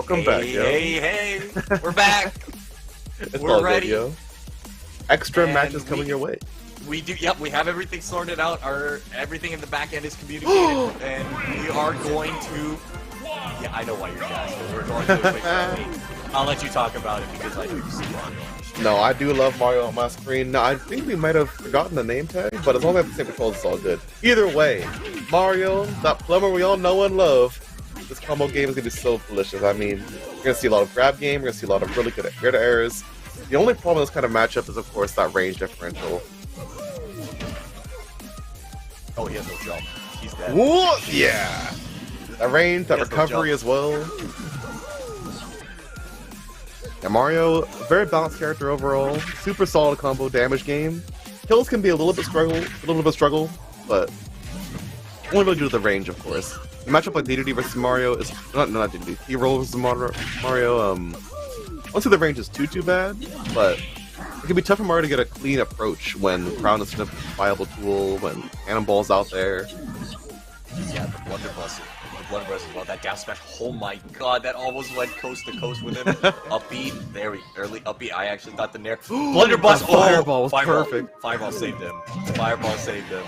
Welcome back, yo. Hey, we're back. We're ready. Good, yo. Extra And matches coming your way. We do. Yep, we have everything sorted out. Everything in the back end is communicated, and we are going to. Yeah, I know why you're gasping. We're going to a quick friendly. I'll let you talk about it because I know you see Mario. No, I do love Mario on my screen. Now, I think we might have forgotten the name tag, but as long as I have the same controls, it's all good. Either way, Mario, that plumber we all know and love, this combo game is going to be so delicious. I mean, we're going to see a lot of grab game, we're going to see a lot of really good air to airs. The only problem with this kind of matchup is, of course, that range differential. Oh, he has no jump. He's dead. Whoa! Yeah! That range, that recovery as well. Yeah, Mario, very balanced character overall. Super solid combo damage game. kills can be a little bit struggle, but only really due to the range, of course. A matchup like DDD versus Mario is not DDD. T-Roll versus Mario. I don't say the range is too bad, but it can be tough for Mario to get a clean approach when Crown is a viable tool, when Cannonball's out there. Yeah, the blunderbuss. As well. That down smash. Oh my god, that almost went coast to coast with him. Upbeat, early upbeat. I actually thought the nair. Blunderbuss. Fireball was perfect. Fireball saved him. Fireball saved him.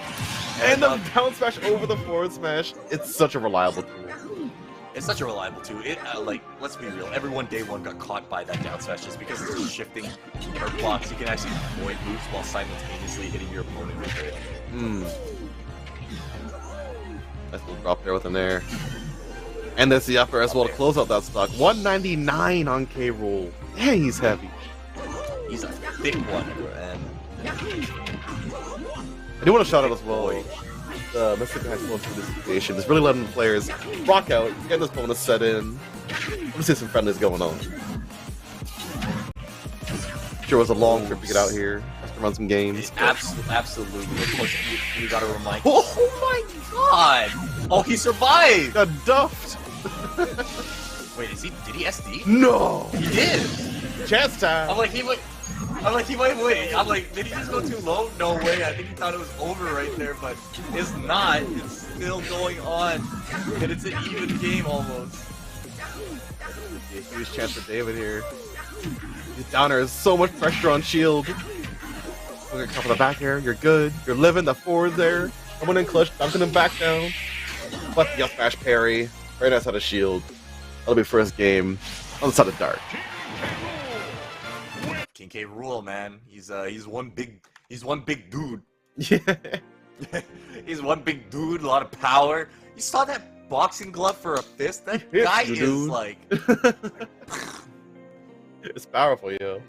And the down smash over the forward smash. It's such a reliable tool. It's such a reliable tool. It like, let's be real. Everyone day one got caught by that down smash just because it's just shifting her blocks. You can actually avoid moves while simultaneously hitting your opponent with it. Nice little drop there with an air. And there's the upper as well to close out that stock. 199 on K. Rool. Dang, he's heavy. He's a thick one, and I do want to shout out as well. The Mississippi High School Association is really letting the players rock out, get this bonus set in. Let's see some friendlies going on. Sure was a long trip to get out here. Have to run some games. Absolutely. Of course, you gotta remind. Oh my god! Oh, he survived! Got duffed! Wait, did he SD? No! He did! Chance time! I'm like, he might wait. I'm like, did he just go too low? No way. I think he thought it was over right there, but it's not. It's still going on. And it's an even game almost. A huge chance for David here. His downer is so much pressure on shield. Look at top of the back air. You're good. You're living the forward there. Coming in clutch, dunking him back down. But the up smash parry. Right outside of shield. That'll be first game on the side of Dark. King K. Rool, man. He's one big dude. Yeah. He's one big dude, a lot of power. You saw that boxing glove for a fist? That guy is like it's powerful, yo.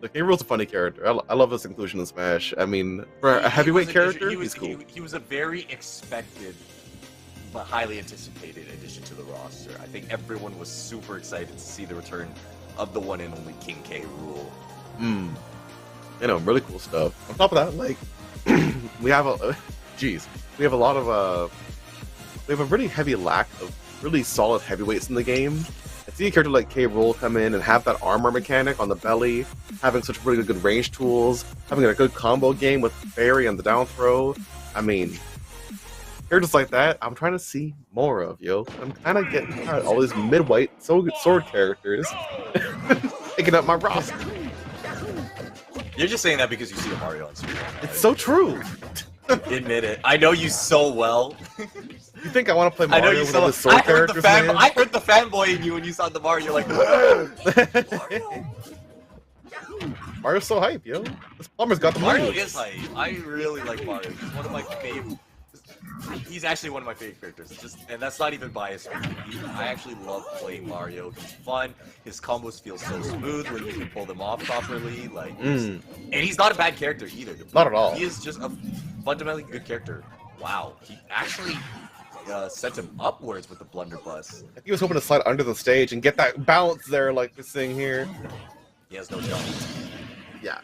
Look, K. Rool's a funny character. I love his inclusion in Smash. I mean, for a heavyweight character, he's cool. He was a very expected but highly anticipated addition to the roster. I think everyone was super excited to see the return of the one and only King K. Rool. You know, really cool stuff. On top of that, like, we have a lot of we have a really heavy lack of really solid heavyweights in the game. I see a character like K. Rool come in and have that armor mechanic on the belly, having such really good range tools, having a good combo game with Barry on the down throw. I mean, characters like that, I'm trying to see more of, yo. I'm kind of getting tired of all these mid-weight sword characters taking up my roster. You're just saying that because you see a Mario on screen. Right? It's so true. Admit it. I know you so well. You think I want to play Mario with all the sword characters, man? I heard the fanboy in you when you saw the Mario. You're like, Mario. Mario's so hype, yo. This plumber's got the Mario moves. is hype. I really like Mario. He's one of my favorite. He's actually one of my favorite characters. And that's not even biased. I actually love playing Mario. He's fun. His combos feel so smooth when you can pull them off properly. Like, and he's not a bad character either. Not at all. He is just a fundamentally good character. Wow, he actually sent him upwards with the blunderbuss. I think he was hoping to slide under the stage and get that balance there, like we're seeing here. He has no jump. Yeah.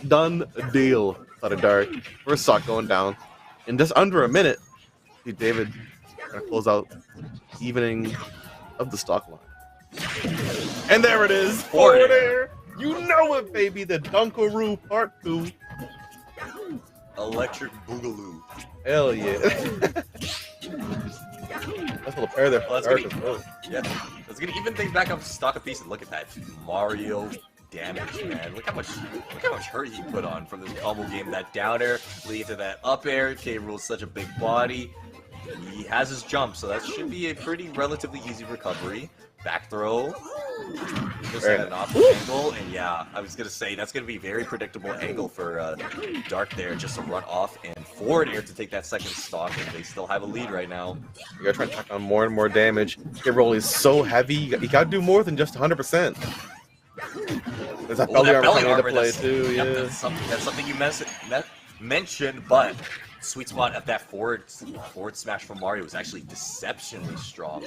Done deal. Side of Dark. First stock going down. In just under a minute, see David gonna close out evening of the stock line. And there it is, forward air. You know it, baby. The Dunkaroo Part 2. Electric Boogaloo. Hell yeah. Nice little pair there. Let's get even things back up to stock a piece and look at that Mario damage, man. Look how much hurt he put on from this combo game. That down air leading to that up air. K. Rool's such a big body. He has his jump, so that should be a pretty relatively easy recovery. Back throw. Just at an off angle, and yeah, I was gonna say that's gonna be a very predictable angle for Dark there, just to run off and forward air to take that second stock, and they still have a lead right now. You gotta try to tack on more and more damage. K. Rool is so heavy, you gotta do more than just 100%. There's that belly armor coming into play too. Yeah, that's something you mentioned, but sweet spot of that forward smash from Mario was actually deceptionally strong.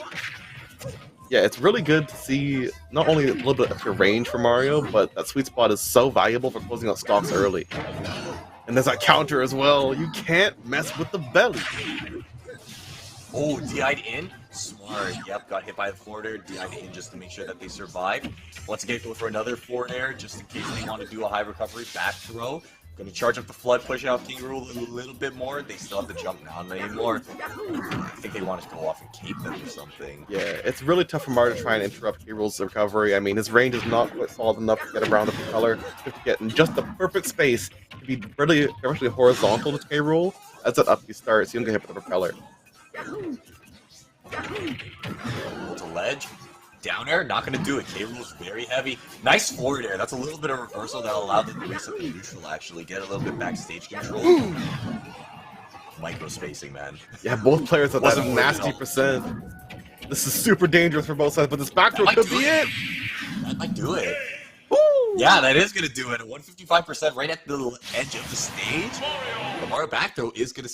Yeah, it's really good to see not only a little bit of your range for Mario, but that sweet spot is so valuable for closing out stocks early. And there's that counter as well. You can't mess with the belly. Oh, DI'd in? Smart. Yep, got hit by the forward air, DI'd in just to make sure that they survive. Once again, go for another forward air just in case they want to do a high recovery. Back throw. Gonna charge up the flood, push out King Rule a little bit more. They still have to jump now, not anymore. I think they want to go off and cape them or something. Yeah, it's really tough for Mario to try and interrupt King Rule's recovery. I mean, his range is not quite solid enough to get around the propeller, to get in just the perfect space to be really actually horizontal to K Rule. As that up he starts, you don't get hit with the propeller. To ledge. Down air, not going to do it. K-Rool's very heavy. Nice forward air. That's a little bit of reversal that allowed them to reset the neutral, actually. Get a little bit backstage control. Micro spacing, man. Yeah, both players have that nasty percent. This is super dangerous for both sides, but this back throw could be it. That might do it. Woo! Yeah, that is going to do it. 155% right at the edge of the stage. The Mario back throw is going to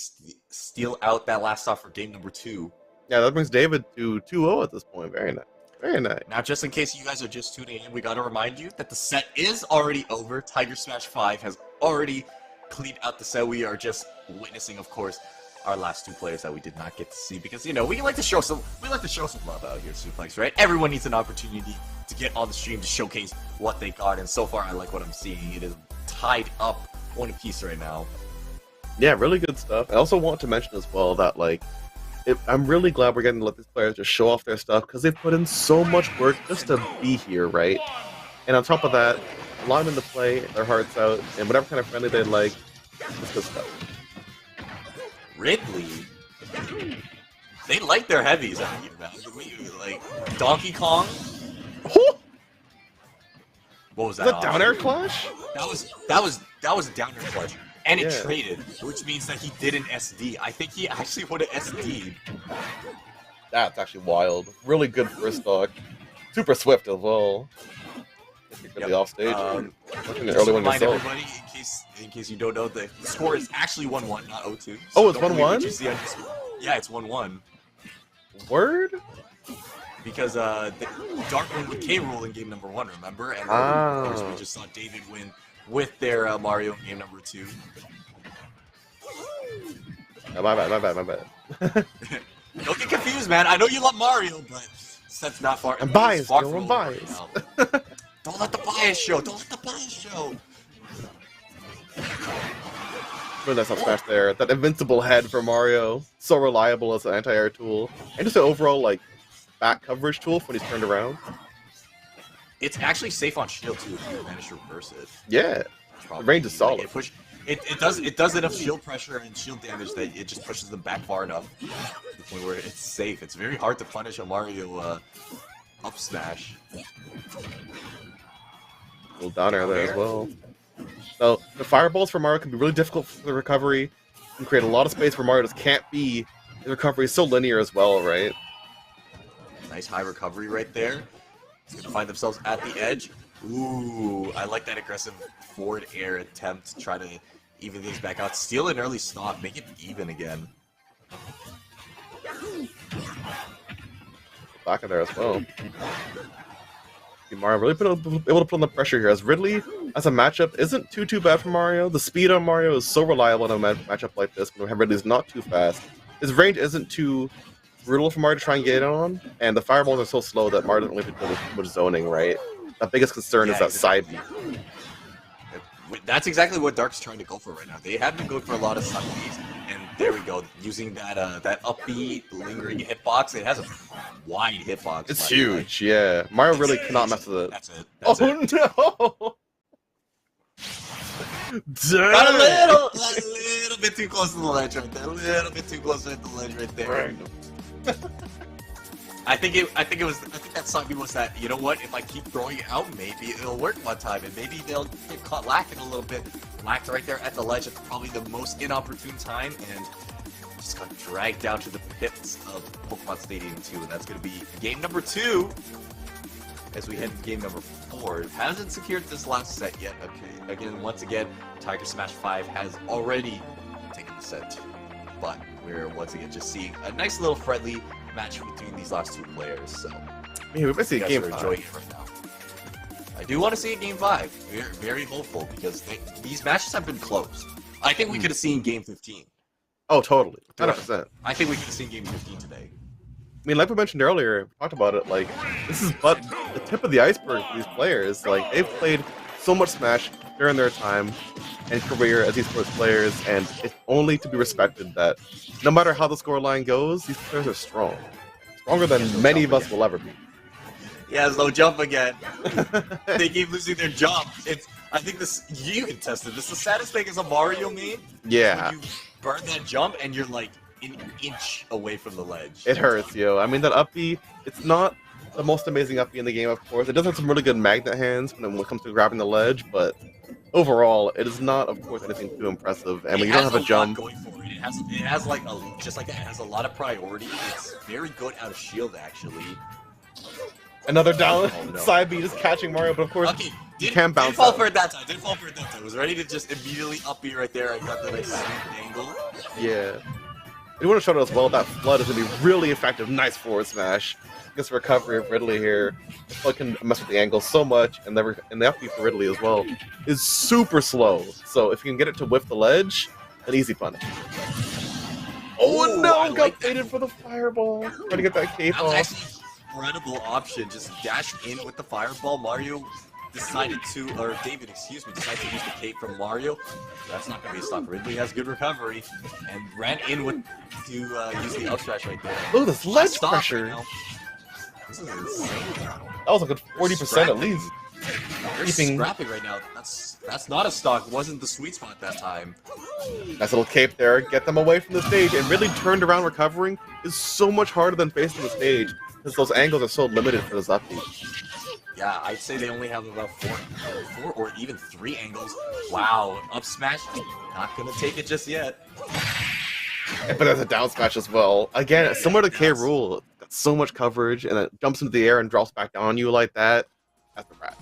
steal out that last stop for game number 2. Yeah, that brings David to 2-0 at this point. Very nice. Very nice. Now, just in case you guys are just tuning in, we got to remind you that the set is already over. Tiger Smash 5 has already cleaned out the set. We are just witnessing, of course, our last 2 players that we did not get to see because, you know, we like to show some love out here at Suplex, right? Everyone needs an opportunity to get on the stream to showcase what they got, and so far I like what I'm seeing. It is tied up 1 apiece right now. Yeah, really good stuff. I also want to mention as well that, like, I'm really glad we're getting to let these players just show off their stuff because they've put in so much work just to be here, right? And on top of that, allow them to play their hearts out and whatever kind of friendly they like, it's good stuff. Ridley, they like their heavies out here, man. Like Donkey Kong. What was that? Is that down air clutch? That was a down air clutch. And it traded, which means that he did an SD. I think he actually would have SD'd. That's actually wild. Really good first stock. Super swift as well. Really off stage. Looking at early one yourself. Everybody, in case you don't know, the score is actually 1-1, not 0-2. So oh, it's 1-1? Yeah, it's 1-1. Word? Because Dark won with K Rule in game number 1, remember? And of course we just saw David win with their Mario in game number 2. Oh, my bad. Don't get confused, man. I know you love Mario, but that's not far. I'm biased, far I'm biased. Don't let the bias show. Don't let the bias show. Really nice up smash there. That invincible head for Mario. So reliable as an anti-air tool. And just an overall, like, back coverage tool when he's turned around. It's actually safe on shield too if you manage to reverse it. Yeah, the range is solid. Like it does enough shield pressure and shield damage that it just pushes them back far enough to the point where it's safe. It's very hard to punish a Mario up smash. Little down air there as well. So the fireballs for Mario can be really difficult for the recovery. Can create a lot of space where Mario just can't be. The recovery is so linear as well, right? Nice high recovery right there. Gonna find themselves at the edge. Ooh, I like that aggressive forward air attempt to try to even things back out. Steal an early stop, make it even again. Back in there as well. Mario really able to put on the pressure here, as Ridley, as a matchup, isn't too bad for Mario. The speed on Mario is so reliable in a matchup like this, when Ridley's not too fast. His range isn't too brutal for Mario to try and get it on, and the fireballs are so slow that Mario doesn't really deal with zoning, right? The biggest concern is that side beat. That's exactly what Dark's trying to go for right now. They have been going for a lot of side beats, and there we go, using that that upbeat, lingering hitbox. It has a wide hitbox. It's huge, yeah. Mario really cannot mess with it. That's it. No! Got a little bit too close to the ledge right there. A little bit too close to the ledge right there. I think that side was that, you know what, if I keep throwing it out, maybe it'll work one time, and maybe they'll get caught lacking a little bit. Lacked right there at the ledge at probably the most inopportune time, and just got dragged down to the pits of Pokemon Stadium 2, and that's going to be game number 2 as we head to game number 4. It hasn't secured this last set yet. Okay, again, once again, Tiger Smash 5 has already taken the set, but we're once again just seeing a nice little friendly match between these last 2 players. So, we might see a game 5. Enjoying it right now. I do want to see a game 5. We're very hopeful because these matches have been close. I think we could have seen Game 15. Oh, totally. 100%. I think we could have seen Game 15 today. I mean, like we mentioned earlier, we talked about it, like, this is but the tip of the iceberg for these players. Like, they've played so much Smash during their time and career as esports players, and it's only to be respected that no matter how the scoreline goes, these players are strong. Stronger than many of us will ever be. Yeah, there's no jump again. They keep losing their jump. I think this, you can test it. This is the saddest thing as a Mario main. Yeah. When you burn that jump and you're like an inch away from the ledge. It hurts, yo. I mean, that up B, it's not the most amazing up B in the game, of course. It does have some really good magnet hands when it comes to grabbing the ledge, but overall, it is not, of course, anything too impressive. And when you don't have a jump, going for it. It has like just like that. It has a lot of priority. It's very good out of shield, actually. Another down side B just catching Mario, but of course, you can't bounce. Didn't fall for it that time. Didn't fall for it that time. I was ready to just immediately up B right there. I got the nice sweep angle. Yeah. You want to show it as well. That flood is going to be really effective. Nice forward smash. Gets recovery of Ridley here. The flood can mess with the angle so much, and the FP for Ridley as well is super slow. So if you can get it to whiff the ledge, an easy punish. Oh no! Got baited for the fireball. Trying to get that cape off. That's actually an incredible option. Just dash in with the fireball. Mario decided to, or David, excuse me, decided to use the cape from Mario. That's not going to be a stop. Ridley has good recovery and ran in with to use the up smash right there. Oh, this ledge pressure. Right, this is insane. That was a good 40% at least. They're scrapping right now. That's not a stock. Wasn't the sweet spot that time. Nice little cape there. Get them away from the stage. And really turned around recovering is so much harder than facing the stage because those angles are so limited for this up B. Yeah, I'd say they only have about four or even 3 angles. Wow, up smash, not gonna take it just yet. But there's a down smash as well. Again, similar to K. Rool, got so much coverage and it jumps into the air and drops back down on you like that. That's the rat.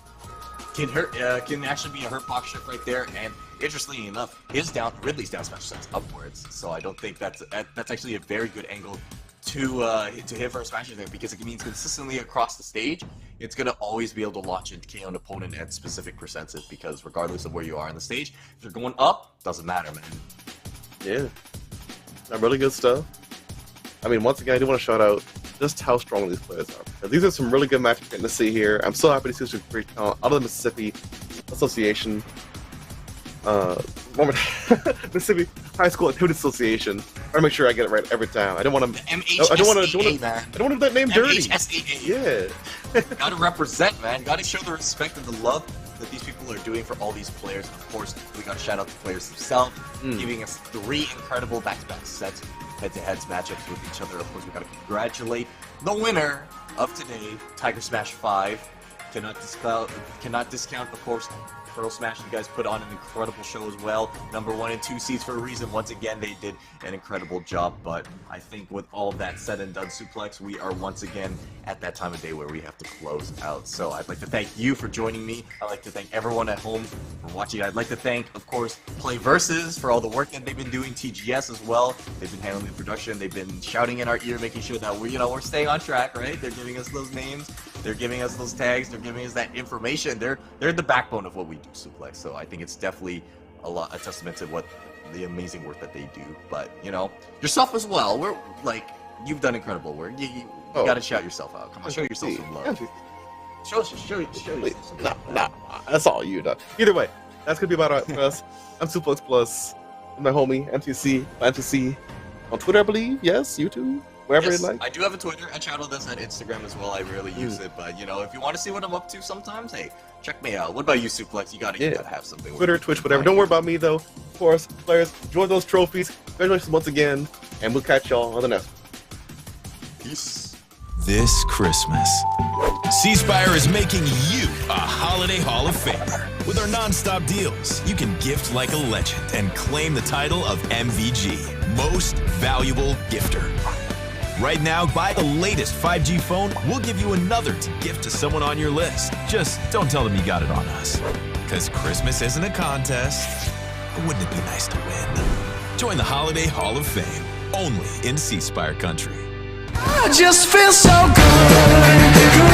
Can actually be a hurt box shift right there. And interestingly enough, Ridley's down smash sets upwards. So I don't think that's actually a very good angle to hit for a smash there, because it means consistently across the stage, it's gonna always be able to launch and KO an opponent at specific percentages, because regardless of where you are on the stage, if you're going up, doesn't matter, man. Yeah, that really good stuff. I mean, once again, I do want to shout out just how strong these players are. Because these are some really good matches we're getting to see here. I'm so happy to see such great talent out of the Mississippi Association. Mississippi High School Activity Association. I want to make sure I get it right every time. I don't want to. MHSAA, I don't want to. man. I don't want to do that name dirty. MHSAA. Yeah. Gotta represent, man. Gotta show the respect and the love that these people are doing for all these players. Of course, we gotta shout out the players themselves, giving us 3 incredible back-to-back sets, head-to-head matchups with each other. Of course, we gotta congratulate the winner of today, Tiger Smash 5. Cannot discount, of course, Pearl Smash. You guys put on an incredible show as well. Number 1 and 2 seeds for a reason. Once again, they did an incredible job. But I think with all that said and done, Suplex, we are once again at that time of day where we have to close out. So I'd like to thank you for joining me. I'd like to thank everyone at home for watching. I'd like to thank, of course, PlayVS for all the work that they've been doing. TGS as well. They've been handling the production. They've been shouting in our ear, making sure that we're staying on track, right? They're giving us those names. They're giving us those tags. They're giving us that information. They're the backbone of what we do, Suplex. So I think it's definitely a testament to what the amazing work that they do. But yourself as well. We're like, you've done incredible work. You gotta shout yourself out. Come on, show yourself some love. Show yourself some love. Nah, that's all you done. Either way, that's gonna be about it for us. I'm Suplex Plus. I'm my homie MTC on Twitter, I believe. Yes, YouTube. Wherever you like. I do have a Twitter. I channel this on Instagram as well. I rarely use it, but if you want to see what I'm up to sometimes, hey, check me out. What about you, Suplex? You gotta have something. Twitter, Twitch, whatever. Don't worry about me though. Of course, players, enjoy those trophies. Congratulations once again, and we'll catch y'all on the next one. Peace. This Christmas, C-Spire is making you a Holiday Hall of Famer. With our non-stop deals, you can gift like a legend and claim the title of MVG, Most Valuable Gifter. Right now, buy the latest 5G phone, we'll give you another to gift to someone on your list. Just don't tell them you got it on us. Because Christmas isn't a contest. Wouldn't it be nice to win? Join the Holiday Hall of Fame, only in C-Spire country. I just feel so good.